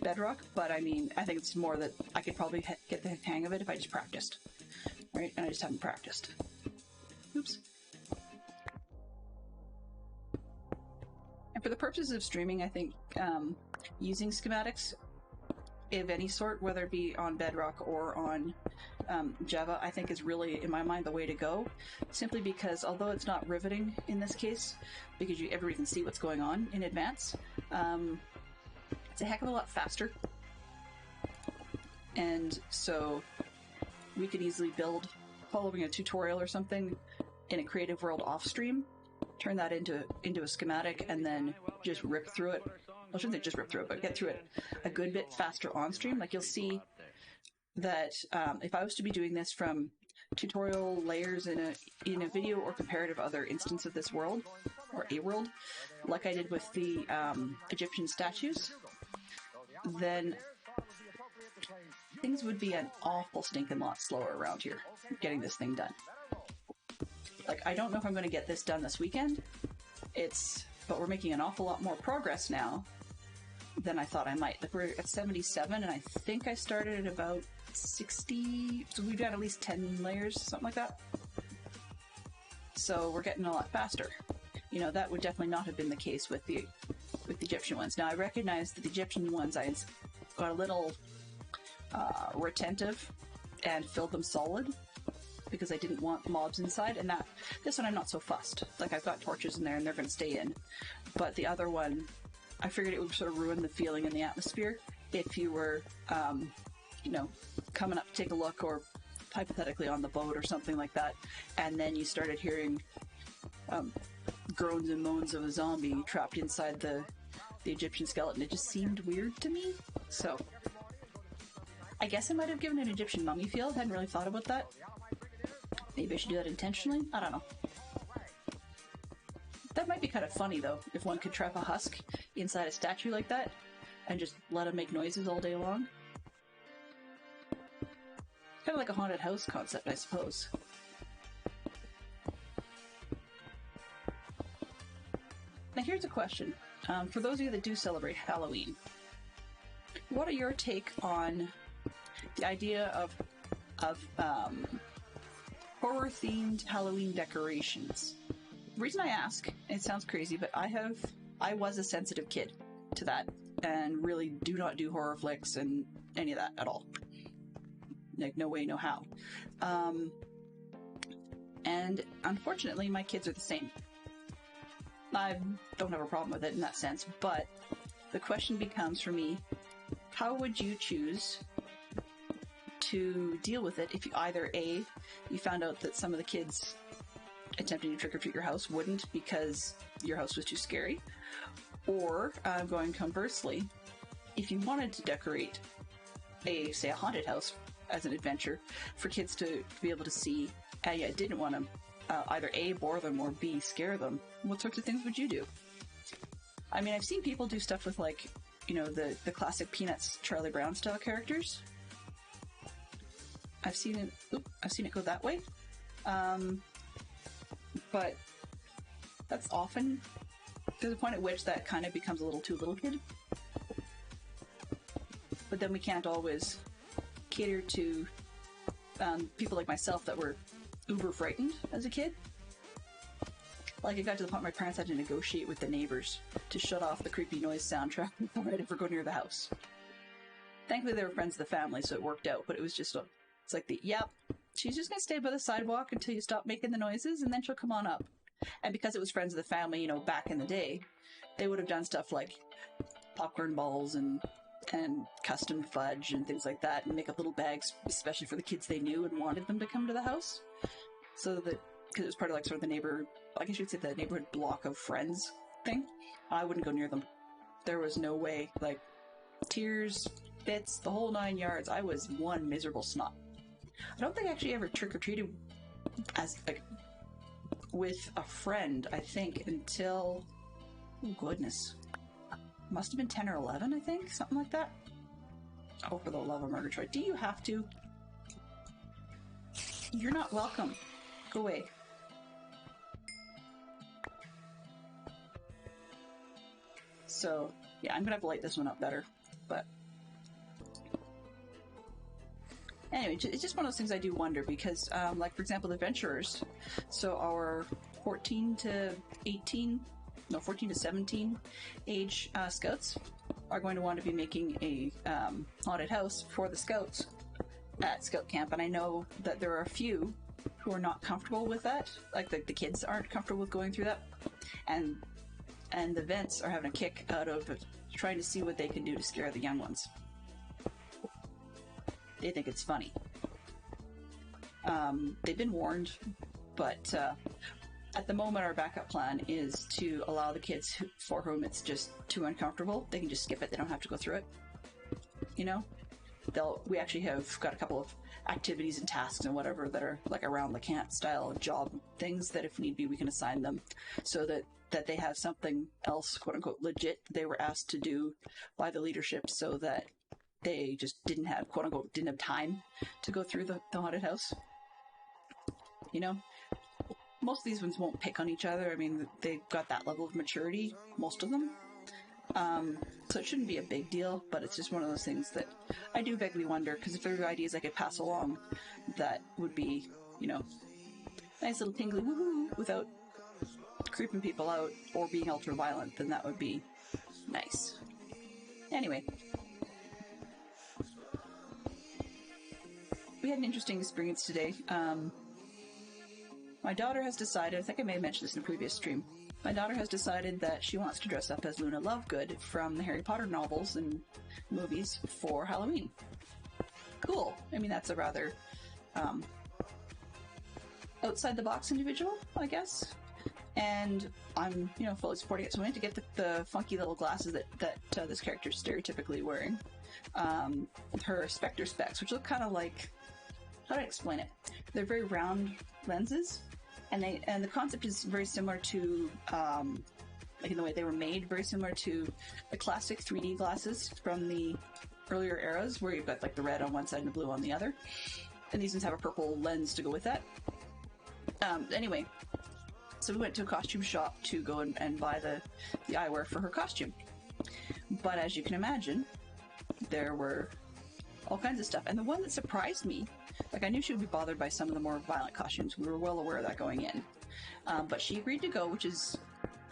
Bedrock, but I mean, I think it's more that I could probably get the hang of it if I just practiced, right? And I just haven't practiced. Oops. And for the purposes of streaming, I think using schematics of any sort, whether it be on Bedrock or on Java, I think is really, in my mind, the way to go. Simply because, although it's not riveting in this case, because everybody can see what's going on in advance, it's a heck of a lot faster. And so we could easily build, following a tutorial or something, in a creative world off stream, turn that into a schematic, and then just rip through it. Well, I shouldn't say just rip through it, but get through it a good bit faster on stream. Like, you'll see that if I was to be doing this from tutorial layers in a video or comparative other instance of this world, or a world, like I did with the Egyptian statues, then things would be an awful stinking lot slower around here getting this thing done. Like, I don't know if I'm going to get this done this weekend. But we're making an awful lot more progress now than I thought I might. Like, we're at 77, and I think I started at about 60, so we've got at least 10 layers, something like that. So we're getting a lot faster. You know, that would definitely not have been the case with the Egyptian ones. Now, I recognize that the Egyptian ones, I got a little retentive and filled them solid because I didn't want mobs inside, and this one I'm not so fussed. Like, I've got torches in there and they're going to stay in. But the other one, I figured it would sort of ruin the feeling in the atmosphere if you were, you know, coming up to take a look, or hypothetically on the boat or something like that, and then you started hearing groans and moans of a zombie trapped inside the Egyptian skeleton. It just seemed weird to me. So I guess I might have given an Egyptian mummy feel. Hadn't really thought about that. Maybe I should do that intentionally? I don't know. That might be kind of funny, though, if one could trap a husk inside a statue like that and just let him make noises all day long. Kind of like a haunted house concept, I suppose. Now here's a question. For those of you that do celebrate Halloween, what are your take on the idea of horror-themed Halloween decorations? The reason I ask, it sounds crazy, but I was a sensitive kid to that, and really do not do horror flicks and any of that at all. Like, no way, no how. And unfortunately, my kids are the same. I don't have a problem with it in that sense, but the question becomes for me, how would you choose to deal with it if you either A, you found out that some of the kids attempting to trick-or-treat your house wouldn't because your house was too scary, or going conversely, if you wanted to decorate say a haunted house as an adventure for kids to be able to see, and yet didn't want to either A, bore them, or B, scare them, what sorts of things would you do? I mean, I've seen people do stuff with, like, you know, the classic Peanuts Charlie Brown style characters. I've seen it go that way. But that's often, there's a point at which that kind of becomes a little too little kid. But then we can't always cater to people like myself that were uber frightened as a kid. Like, it got to the point my parents had to negotiate with the neighbors to shut off the creepy noise soundtrack before I'd ever go near the house. Thankfully, they were friends of the family, so it worked out, but it was just it's like yep, she's just gonna stay by the sidewalk until you stop making the noises, and then she'll come on up. And because it was friends of the family, you know, back in the day, they would have done stuff like popcorn balls and custom fudge and things like that, and make up little bags, especially for the kids they knew and wanted them to come to the house. So that, because it was part of, like, sort of the neighborhood, I guess you'd say the neighborhood block of friends thing, I wouldn't go near them. There was no way. Like, tears, fits, the whole 9 yards. I was one miserable snot. I don't think I actually ever trick-or-treated as, like, with a friend, I think, until, oh goodness, must have been 10 or 11, I think, something like that. Oh, for the love of Murgatroyd, do you have to? You're not welcome. Go away. So, yeah, I'm gonna have to light this one up better, but anyway, it's just one of those things I do wonder, because, like, for example, the Adventurers, so our 14 to 17 age scouts, are going to want to be making a haunted house for the scouts at scout camp, and I know that there are a few who are not comfortable with that. Like the kids aren't comfortable with going through that, and the vets are having a kick out of trying to see what they can do to scare the young ones. They think it's funny. They've been warned, but at the moment our backup plan is to allow the kids for whom it's just too uncomfortable, they can just skip it, they don't have to go through it. You know? We actually have got a couple of activities and tasks and whatever that are like around the camp style job things that if need be we can assign them, so that they have something else, quote unquote, legit they were asked to do by the leadership, so that they just didn't have, quote unquote, didn't have time to go through the haunted house. You know? Most of these ones won't pick on each other. I mean, they've got that level of maturity, most of them. So it shouldn't be a big deal, but it's just one of those things that I do vaguely wonder, because if there are ideas I could pass along that would be, you know, nice little tingly woohoo without creeping people out or being ultra violent, then that would be nice. Anyway. We had an interesting experience today. My daughter has decided, I think I may have mentioned this in a previous stream, my daughter has decided that she wants to dress up as Luna Lovegood from the Harry Potter novels and movies for Halloween. Cool. I mean, that's a rather outside-the-box individual, I guess. And I'm, you know, fully supporting it. So I went to get the funky little glasses that this character is stereotypically wearing. Her Spectre specs, which look kind of like, how do I explain it? They're very round lenses. And the concept is very similar to, like in the way they were made, very similar to the classic 3D glasses from the earlier eras, where you've got like the red on one side and the blue on the other. And these ones have a purple lens to go with that. Anyway, so we went to a costume shop to go and buy the eyewear for her costume. But as you can imagine, there were all kinds of stuff. And the one that surprised me, like I knew she would be bothered by some of the more violent costumes. We were well aware of that going in. But she agreed to go, which is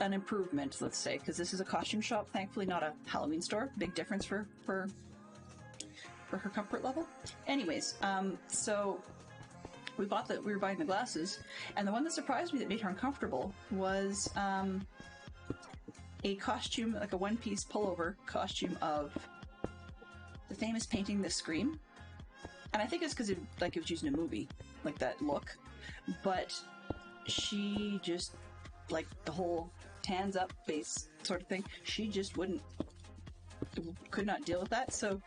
an improvement, let's say, because this is a costume shop, thankfully not a Halloween store. Big difference for her comfort level. Anyways, so we were buying the glasses, and the one that surprised me that made her uncomfortable was a costume, like a one-piece pullover costume of the famous painting The Scream. And I think it's because it was used in a movie, like that look. But she just, like the whole hands up face sort of thing, she just could not deal with that. So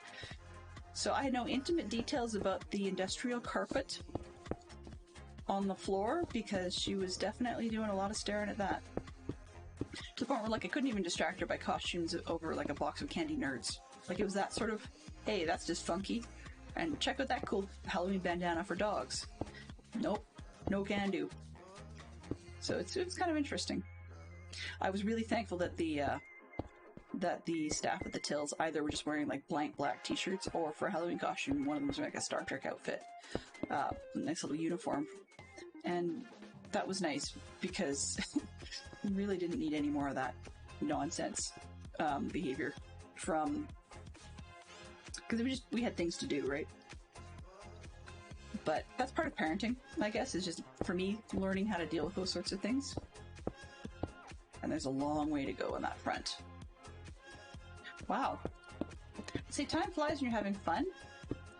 I know intimate details about the industrial carpet on the floor, because she was definitely doing a lot of staring at that. To the point where, like, I couldn't even distract her by costumes over, like, a box of Candy Nerds. Like, it was that sort of, hey, that's just funky. And check out that cool Halloween bandana for dogs. Nope. No can do. So it's kind of interesting. I was really thankful that the staff at the tills either were just wearing like blank black t-shirts, or for a Halloween costume, one of them was wearing like a Star Trek outfit. Nice little uniform. And that was nice, because we really didn't need any more of that nonsense behavior from... Because we had things to do, right? But that's part of parenting, I guess, is just, for me, learning how to deal with those sorts of things. And there's a long way to go on that front. Wow. Say time flies when you're having fun?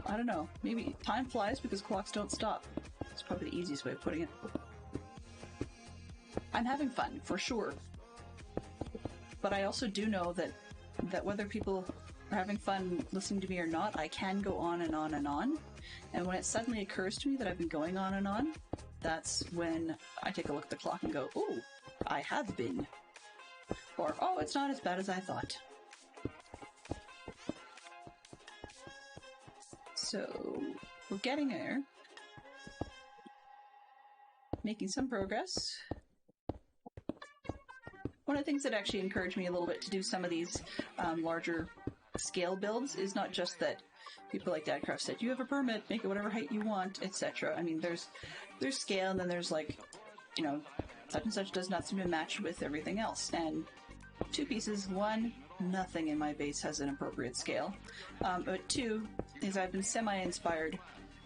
I don't know. Maybe time flies because clocks don't stop. It's probably the easiest way of putting it. I'm having fun, for sure. But I also do know that whether people are having fun listening to me or not, I can go on and on and on. And when it suddenly occurs to me that I've been going on and on, that's when I take a look at the clock and go, ooh, I have been. Or, oh, it's not as bad as I thought. So, we're getting there. Making some progress. One of the things that actually encouraged me a little bit to do some of these larger scale builds is not just that people like Dadcraft said, you have a permit, make it whatever height you want, etc. I mean, there's scale, and then there's like, such and such does not seem to match with everything else. And two pieces. One, nothing in my base has an appropriate scale. But two is I've been semi-inspired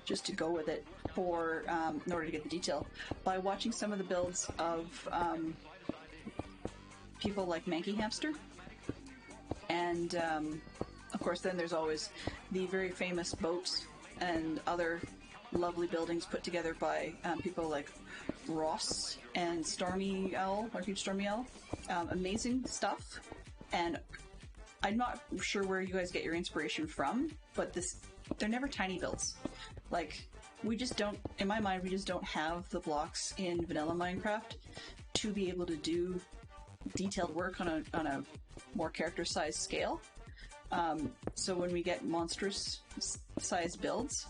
just to go with it for in order to get the detail by watching some of the builds of people like Manky Hamster, and of course then there's always the very famous boats and other lovely buildings put together by people like Ross and Stormy Owl, or Huge Stormy Owl. Amazing stuff, and I'm not sure where you guys get your inspiration from, but they're never tiny builds. Like, we just don't, in my mind, we just don't have the blocks in vanilla Minecraft to be able to do detailed work on a more character-sized scale. So when we get monstrous size builds,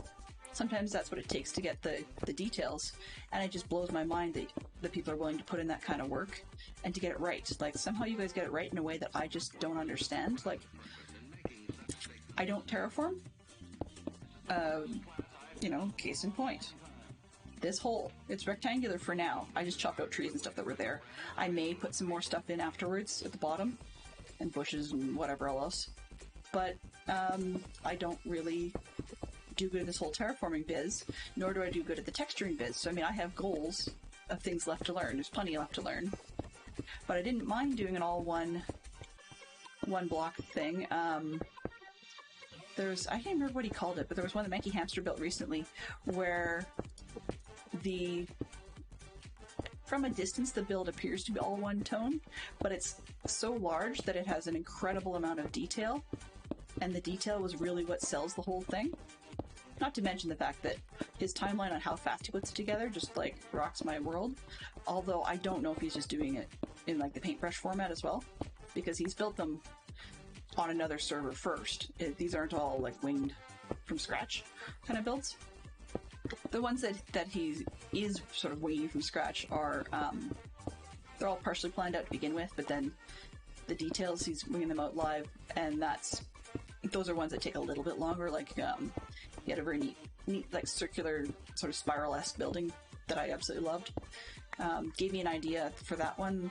sometimes that's what it takes to get the details, and it just blows my mind that people are willing to put in that kind of work and to get it right. Like, somehow you guys get it right in a way that I just don't understand. Like, I don't terraform. You know, case in point. This hole, it's rectangular for now. I just chopped out trees and stuff that were there. I may put some more stuff in afterwards at the bottom, and bushes and whatever else. But I don't really do good at this whole terraforming biz, nor do I do good at the texturing biz. So I mean, I have goals of things left to learn. There's plenty left to learn. But I didn't mind doing an all one block thing. I can't remember what he called it, but there was one that Manky Hamster built recently where from a distance the build appears to be all one tone, but it's so large that it has an incredible amount of detail, and the detail was really what sells the whole thing. Not to mention the fact that his timeline on how fast he puts it together just like rocks my world, although I don't know if he's just doing it in like the paintbrush format as well, because he's built them on another server first. These aren't all like winged from scratch kind of builds. The ones that he is sort of winging from scratch are they're all partially planned out to begin with, but then the details he's winging them out live, and those are ones that take a little bit longer. Like he had a very neat like circular sort of spiral-esque building that I absolutely loved. Gave me an idea for that one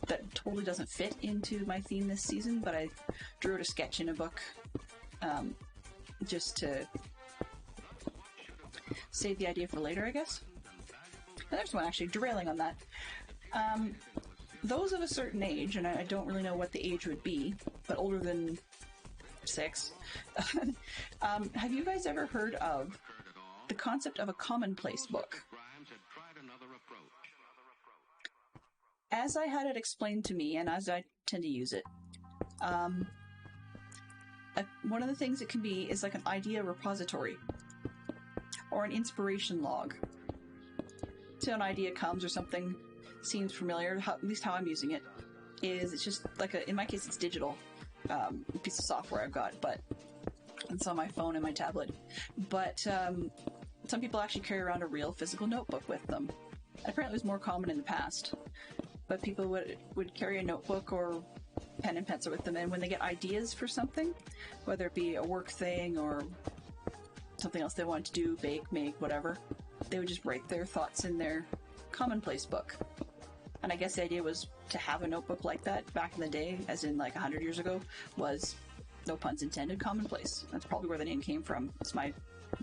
that totally doesn't fit into my theme this season, but I drew out a sketch in a book just to save the idea for later, I guess. And there's one actually derailing on that. Those of a certain age, and I don't really know what the age would be, but older than 6, have you guys ever heard of the concept of a commonplace book? As I had it explained to me, and as I tend to use it, one of the things it can be is like an idea repository or an inspiration log. So an idea comes or something seems familiar, at least how I'm using it, is it's just like in my case it's digital, piece of software I've got, but it's on my phone and my tablet. But some people actually carry around a real physical notebook with them. Apparently it was more common in the past. But people would carry a notebook or pen and pencil with them, and when they get ideas for something, whether it be a work thing or something else they wanted to do, bake, make, whatever, they would just write their thoughts in their commonplace book. And I guess the idea was to have a notebook like that back in the day, as in like 100 years ago, was, no puns intended, commonplace. That's probably where the name came from. It's my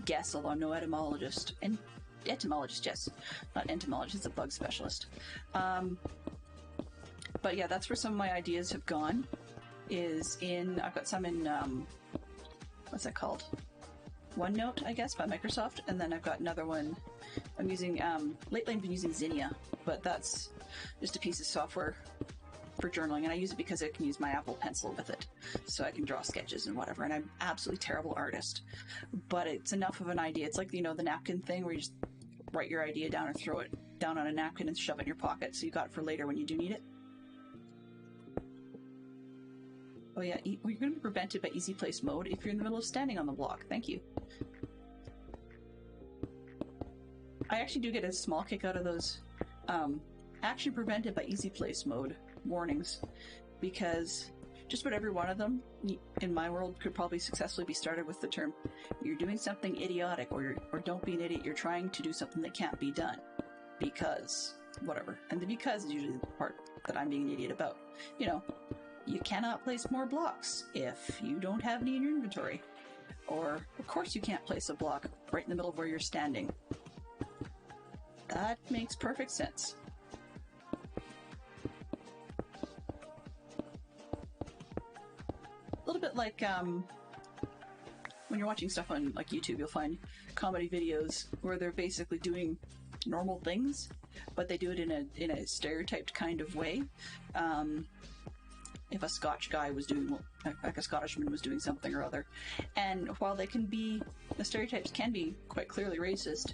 guess, although I'm no etymologist. And etymologist, yes. Not entomologist, a bug specialist. But yeah, that's where some of my ideas have gone, I've got some in, what's that called? OneNote, I guess, by Microsoft, and then I've got another one I'm using, lately I've been using Zinnia, but that's just a piece of software for journaling, and I use it because I can use my Apple Pencil with it, so I can draw sketches and whatever, and I'm an absolutely terrible artist, but it's enough of an idea. It's like, the napkin thing where you just write your idea down or throw it down on a napkin and shove it in your pocket so you got it for later when you do need it. Oh yeah, you're going to be prevented by easy place mode if you're in the middle of standing on the block. Thank you. I actually do get a small kick out of those action prevented by easy place mode warnings, because just about every one of them in my world could probably successfully be started with the term, you're doing something idiotic, or don't be an idiot, you're trying to do something that can't be done. Because, whatever. And the because is usually the part that I'm being an idiot about. you cannot place more blocks if you don't have any in your inventory. Or, of course you can't place a block right in the middle of where you're standing. That makes perfect sense. A little bit like, when you're watching stuff on like YouTube, you'll find comedy videos where they're basically doing normal things, but they do it in a stereotyped kind of way. If a Scotch guy was doing, like a Scottishman was doing something or other, and while they can be, the stereotypes can be quite clearly racist,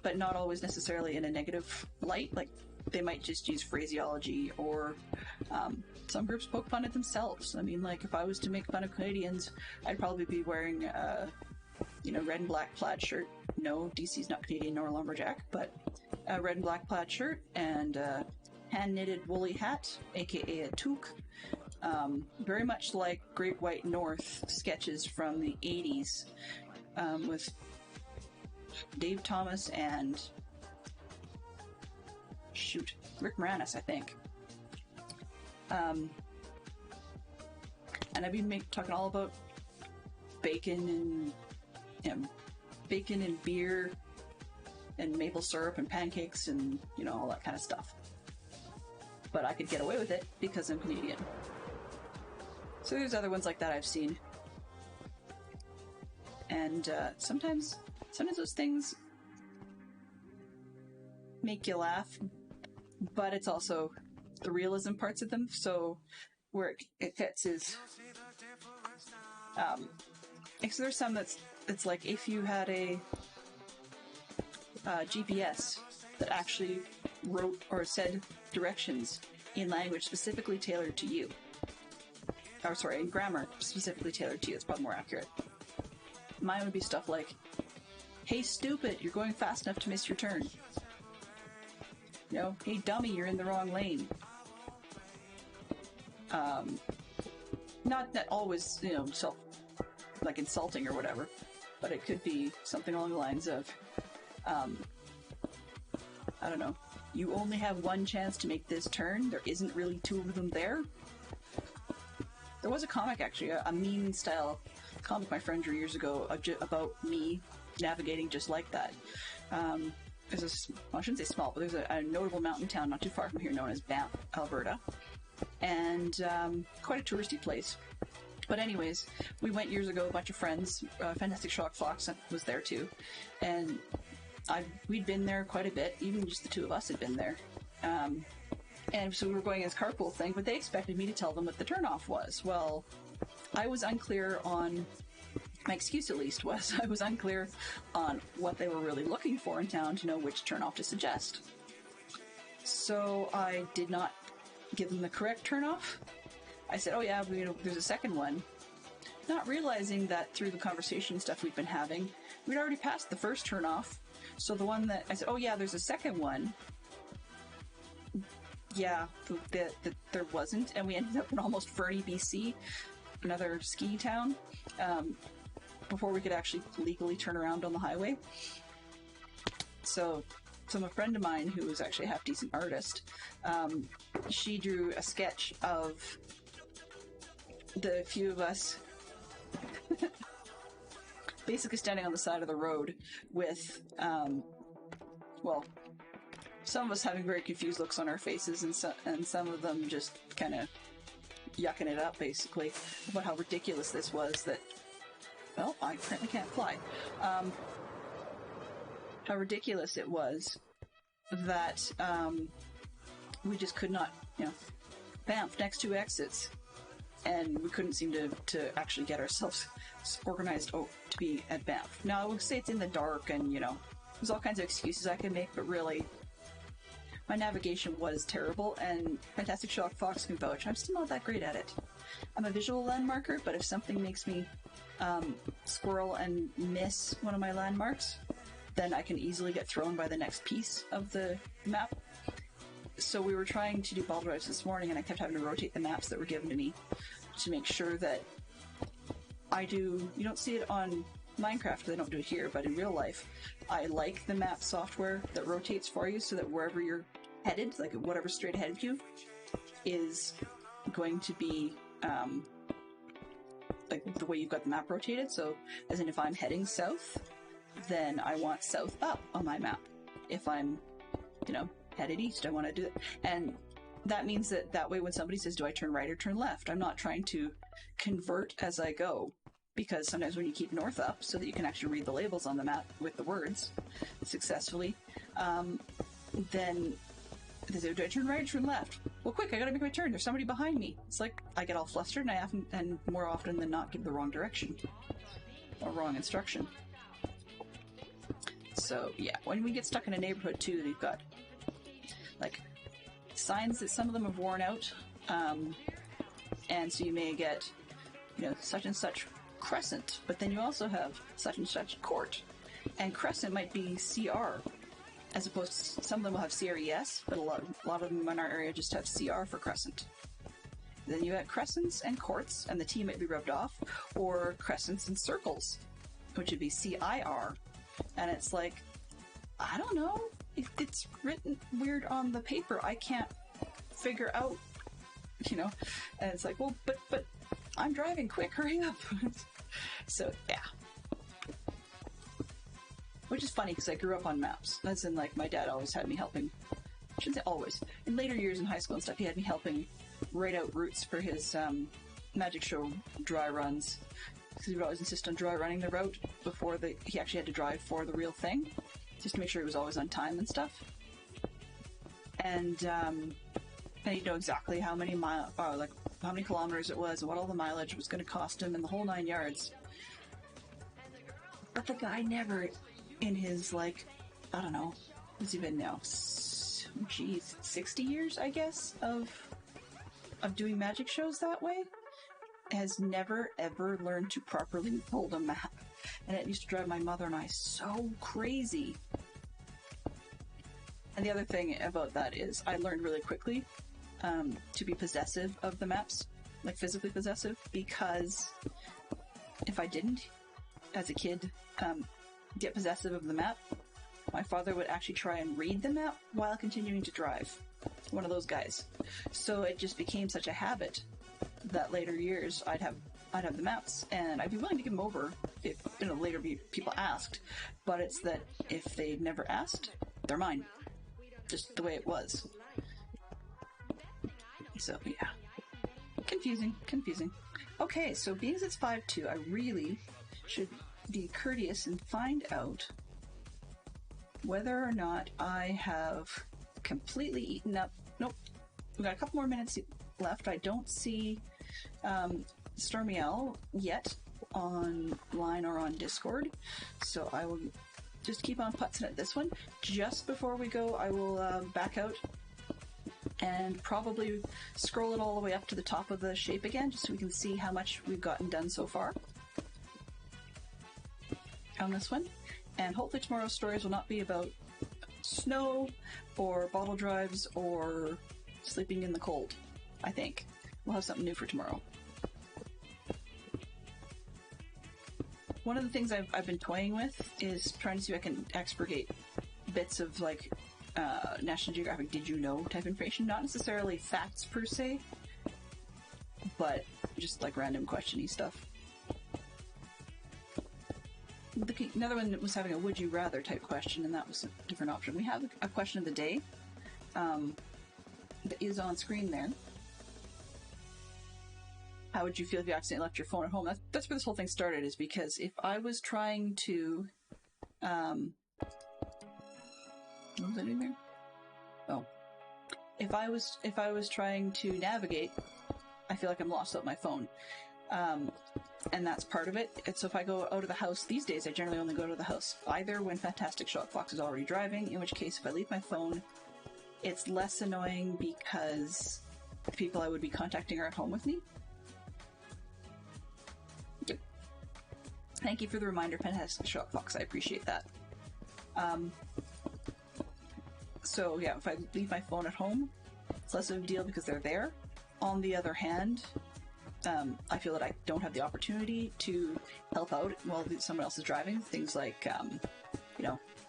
but not always necessarily in a negative light. Like they might just use phraseology, or some groups poke fun at themselves. I mean, like if I was to make fun of Canadians, I'd probably be wearing red and black plaid shirt. No, DC's not Canadian nor a lumberjack, but a red and black plaid shirt and hand-knitted woolly hat, aka a toque. Very much like Great White North sketches from the 80s, with Dave Thomas and Rick Moranis, I think. And I've been talking all about bacon and beer and maple syrup and pancakes and all that kind of stuff. But I could get away with it because I'm Canadian. So there's other ones like that I've seen. And sometimes those things make you laugh, but it's also the realism parts of them. So where it fits is, so there's some it's like if you had a GPS that actually wrote or said directions in language specifically tailored to you. Or sorry, in grammar specifically tailored to you. It's probably more accurate. Mine would be stuff like, "Hey stupid, you're going fast enough to miss your turn." "Hey dummy, you're in the wrong lane." Not that always, like insulting or whatever, but it could be something along the lines of, I don't know, "You only have one chance to make this turn. There isn't really two of them there." There was a comic, actually, a meme-style comic my friend drew years ago about me navigating just like that. There's I shouldn't say small, but there's a notable mountain town not too far from here known as Banff, Alberta, and quite a touristy place. But anyways, we went years ago, a bunch of friends. Fantastic Sherlock Fox was there too, and we'd been there quite a bit. Even just the two of us had been there. And so we were going as carpool thing, but they expected me to tell them what the turnoff was. Well, I was unclear on, my excuse at least was, I was unclear on what they were really looking for in town to know which turnoff to suggest. So I did not give them the correct turnoff. I said, "Oh yeah, there's a second one," not realizing that through the conversation stuff we'd been having, we'd already passed the first turnoff. So the one that I said, "Oh yeah, there's a second one," yeah, there wasn't, and we ended up in almost Fernie, BC, another ski town, before we could actually legally turn around on the highway. So a friend of mine who was actually a half-decent artist, she drew a sketch of the few of us basically standing on the side of the road with, some of us having very confused looks on our faces, and some of them just kind of yucking it up, basically, about how ridiculous this was that, well, I apparently can't fly. How ridiculous it was that we just could not, Banff, next two exits, and we couldn't seem to actually get ourselves organized to be at Banff. Now, I would say it's in the dark, and, there's all kinds of excuses I can make, but really, my navigation was terrible, and Fantastic Sherlock Fox can vouch. I'm still not that great at it. I'm a visual landmarker, but if something makes me squirrel and miss one of my landmarks, then I can easily get thrown by the next piece of the map. So we were trying to do ball drives this morning, and I kept having to rotate the maps that were given to me to make sure that you don't see it on Minecraft, because I don't do it here, but in real life, I like the map software that rotates for you so that wherever you're headed, like whatever's straight ahead of you, is going to be like the way you've got the map rotated. So, as in if I'm heading south, then I want south up on my map. If I'm, headed east, I want to do it. And that means that way when somebody says, do I turn right or turn left? I'm not trying to convert as I go, because sometimes when you keep north up so that you can actually read the labels on the map with the words successfully, then they say, do I turn right or turn left? Well, quick, I gotta make my turn. There's somebody behind me. It's like I get all flustered and more often than not give the wrong direction or wrong instruction. So yeah, when we get stuck in a neighborhood too, we've got like signs that some of them have worn out, and so you may get, such and such crescent, but then you also have such and such court, and crescent might be CR, as opposed to some of them will have CRES, but a lot of them in our area just have CR for crescent. Then you have crescents and courts, and the T might be rubbed off, or crescents and circles, which would be CIR, and it's like, I don't know, it's written weird on the paper, I can't figure out, and it's like, well, but I'm driving, quick, hurry up. So, yeah. Which is funny, because I grew up on maps. As in, like, my dad always had me helping. I shouldn't say always. In later years in high school and stuff, he had me helping write out routes for his magic show dry runs. Because he would always insist on dry running the route before he actually had to drive for the real thing. Just to make sure he was always on time and stuff. And he'd know exactly how many how many kilometers it was, and what all the mileage was going to cost him, and the whole 9 yards. But the guy never, in his, I don't know, what's he been now? 60 years, I guess, of doing magic shows that way, has never, ever learned to properly hold a map. And it used to drive my mother and I so crazy. And the other thing about that is I learned really quickly to be possessive of the maps, like physically possessive, because if I didn't, as a kid, get possessive of the map, my father would actually try and read the map while continuing to drive. One of those guys. So it just became such a habit that later years I'd have the maps, and I'd be willing to give them over if later people asked, but it's that if they've never asked, they're mine. Just the way it was. So, yeah. Confusing. Okay, so being as it's 5-2, I really should be courteous and find out whether or not I have completely eaten up. Nope. We've got a couple more minutes left. I don't see Stormy Owl yet online or on Discord, so I will just keep on putzing at this one. Just before we go, I will back out and probably scroll it all the way up to the top of the shape again, just so we can see how much we've gotten done so far on this one. And hopefully tomorrow's stories will not be about snow or bottle drives or sleeping in the cold. I think we'll have something new for tomorrow. One of the things I've been toying with is trying to see if I can expurgate bits of National Geographic Did You Know type information, not necessarily facts per se, but just random questiony stuff. Another one was having a would you rather type question, and that was a different option. We have a question of the day that is on screen there. How would you feel if you accidentally left your phone at home? That's where this whole thing started, is because if I was trying to what was I doing there? Oh. If I was trying to navigate, I feel like I'm lost without my phone. And that's part of it. And so if I go out of the house these days, I generally only go to the house either when Fantastic Shock Fox is already driving, in which case if I leave my phone, it's less annoying because the people I would be contacting are at home with me. Yep. Thank you for the reminder, Fantastic Shock Fox. I appreciate that. So yeah, if I leave my phone at home, it's less of a deal because they're there. On the other hand, I feel that I don't have the opportunity to help out while someone else is driving. Things like,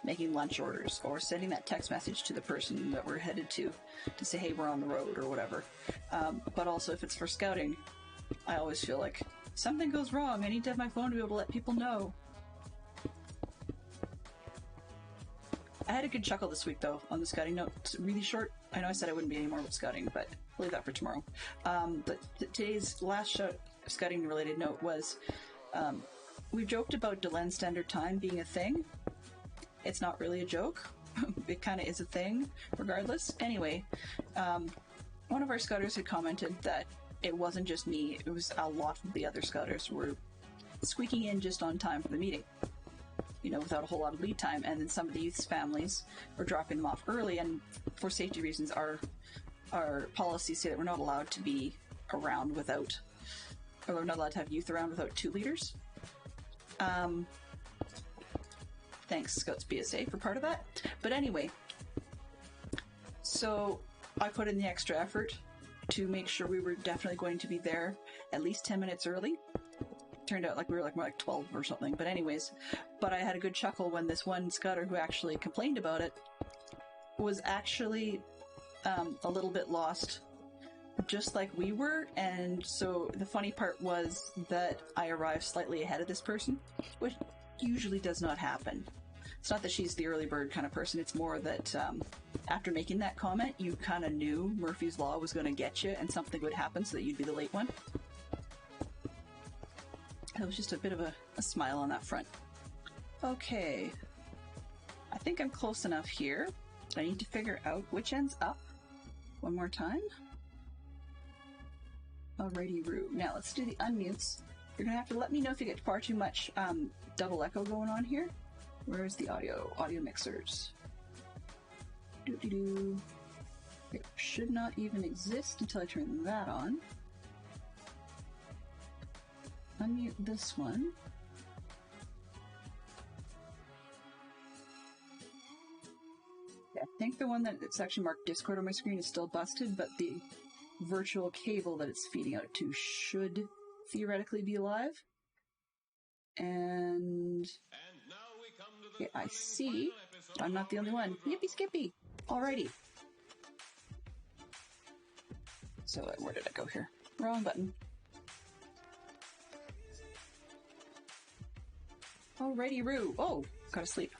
making lunch orders, or sending that text message to the person that we're headed to say, hey, we're on the road, or whatever. But also, if it's for scouting, I always feel like something goes wrong. I need to have my phone to be able to let people know. I had a good chuckle this week, though, on the scouting note. It's really short. I know I said I wouldn't be any more with scouting, but I'll leave that for tomorrow. But today's last scouting-related note was, we've joked about Delenn Standard Time being a thing. It's not really a joke. It kind of is a thing, regardless. Anyway, one of our scouters had commented that it wasn't just me, it was a lot of the other scouters were squeaking in just on time for the meeting. You know, without a whole lot of lead time, and then some of the youth's families were dropping them off early, and for safety reasons, our policies say that we're not allowed to be around without, or we're not allowed to have youth around without 2 leaders. Thanks, Scouts BSA, for part of that. But anyway, so I put in the extra effort to make sure we were definitely going to be there at least 10 minutes early. Turned out like we were like more like 12 or something, but anyways, but I had a good chuckle when this one scouter who actually complained about it was actually a little bit lost, just like we were. And so the funny part was that I arrived slightly ahead of this person, which usually does not happen. It's not that she's the early bird kind of person, it's more that after making that comment, you kind of knew Murphy's Law was going to get you and something would happen so that you'd be the late one. It was just a bit of a smile on that front. Okay. I think I'm close enough here. I need to figure out which end's up. One more time. Alrighty, Roo. Now let's do the unmutes. You're gonna have to let me know if you get far too much double echo going on here. Where's the audio mixers? Doo-doo-doo. It should not even exist until I turn that on. Unmute this one. Yeah, I think the one that it's actually marked Discord on my screen is still busted, but the virtual cable that it's feeding out to should theoretically be alive. And okay, I see. I'm not the only one. Yippee skippy! Alrighty. So where did I go here? Wrong button. Alrighty, Roo. Oh, gotta sleep.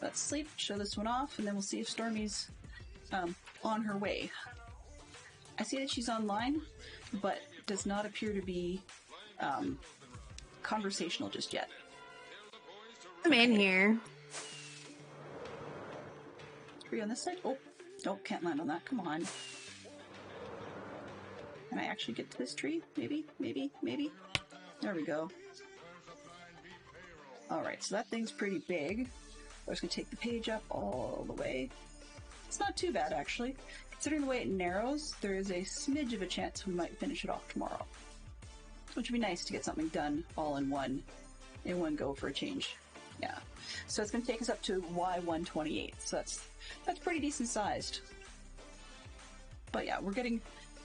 Let's sleep, show this one off, and then we'll see if Stormy's on her way. I see that she's online, but does not appear to be conversational just yet. I'm in here. Tree on this side? Oh, nope, can't land on that. Come on. Can I actually get to this tree? Maybe? There we go. Alright, so that thing's pretty big. I'm just going to take the page up all the way. It's not too bad, actually. Considering the way it narrows, there is a smidge of a chance we might finish it off tomorrow. Which would be nice to get something done all in one go for a change. Yeah. So it's going to take us up to Y128, so that's pretty decent sized. But yeah, we're getting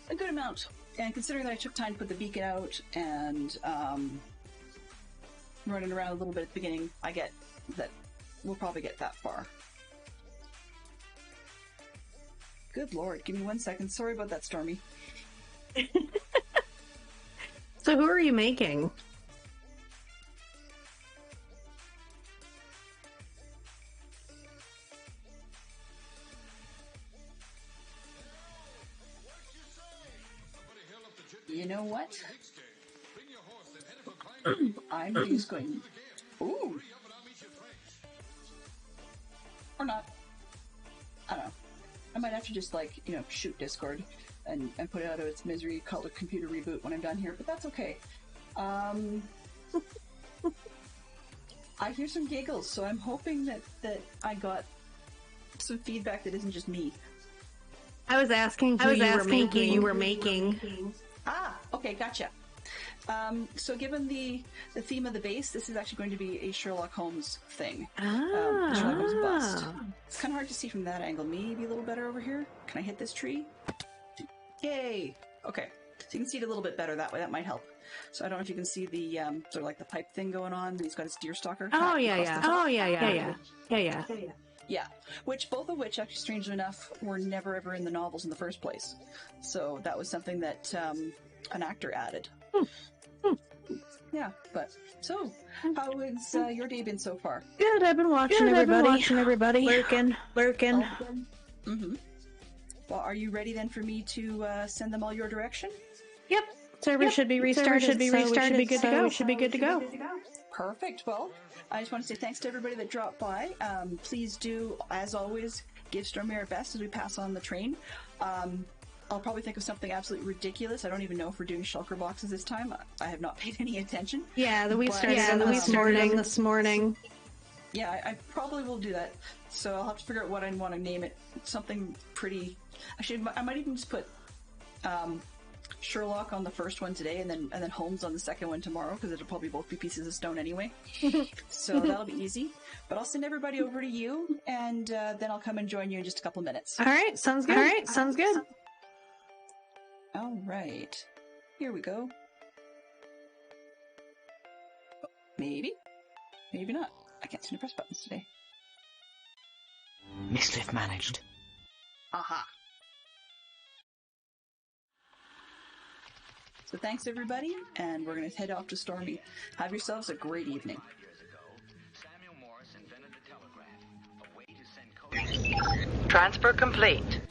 a good amount. And considering that I took time to put the beacon out and running around a little bit at the beginning, I get that we'll probably get that far. Good lord, give me 1 second. Sorry about that, Stormy. So who are you making? You know what? I'm just going... Ooh! Or not. I don't know. I might have to just, like, you know, shoot Discord and put it out of its misery, call it computer reboot when I'm done here, but that's okay. I hear some giggles, so I'm hoping that I got some feedback that isn't just me. I was asking who you were making. Ah, okay, gotcha. So given the theme of the base, this is actually going to be a Sherlock Holmes thing. Sherlock Holmes bust. It's kind of hard to see from that angle. Maybe a little better over here. Can I hit this tree? Yay! Okay, So you can see it a little bit better that way. That might help. So I don't know if you can see the sort of like the pipe thing going on. He's got his deer stalker. Oh yeah. Yeah, both of which, actually, strangely enough, were never ever in the novels in the first place. So that was something that an actor added. Yeah, but so how has your day been so far? Good. I've been watching everybody. Lurking. Mm-hmm. Well, are you ready then for me to send them all your direction? Yep. Server should be restarted. We should be good to go. Perfect. Well, I just want to say thanks to everybody that dropped by. Please do, as always, give Stormare our best as we pass on the train. I'll probably think of something absolutely ridiculous. I don't even know if we're doing shulker boxes this time. I have not paid any attention. Yeah, we started this morning. Yeah, I probably will do that. So I'll have to figure out what I want to name it. Something pretty... Actually, I might even just put Sherlock on the first one today, and then Holmes on the second one tomorrow, because it'll probably both be pieces of stone anyway. So that'll be easy. But I'll send everybody over to you, and then I'll come and join you in just a couple minutes. All right, sounds good. All right. Here we go. Maybe. Maybe not. I can't seem to press buttons today. Mischief managed. Aha. So thanks everybody, and we're going to head off to Stormy. Have yourselves a great evening. Transfer complete.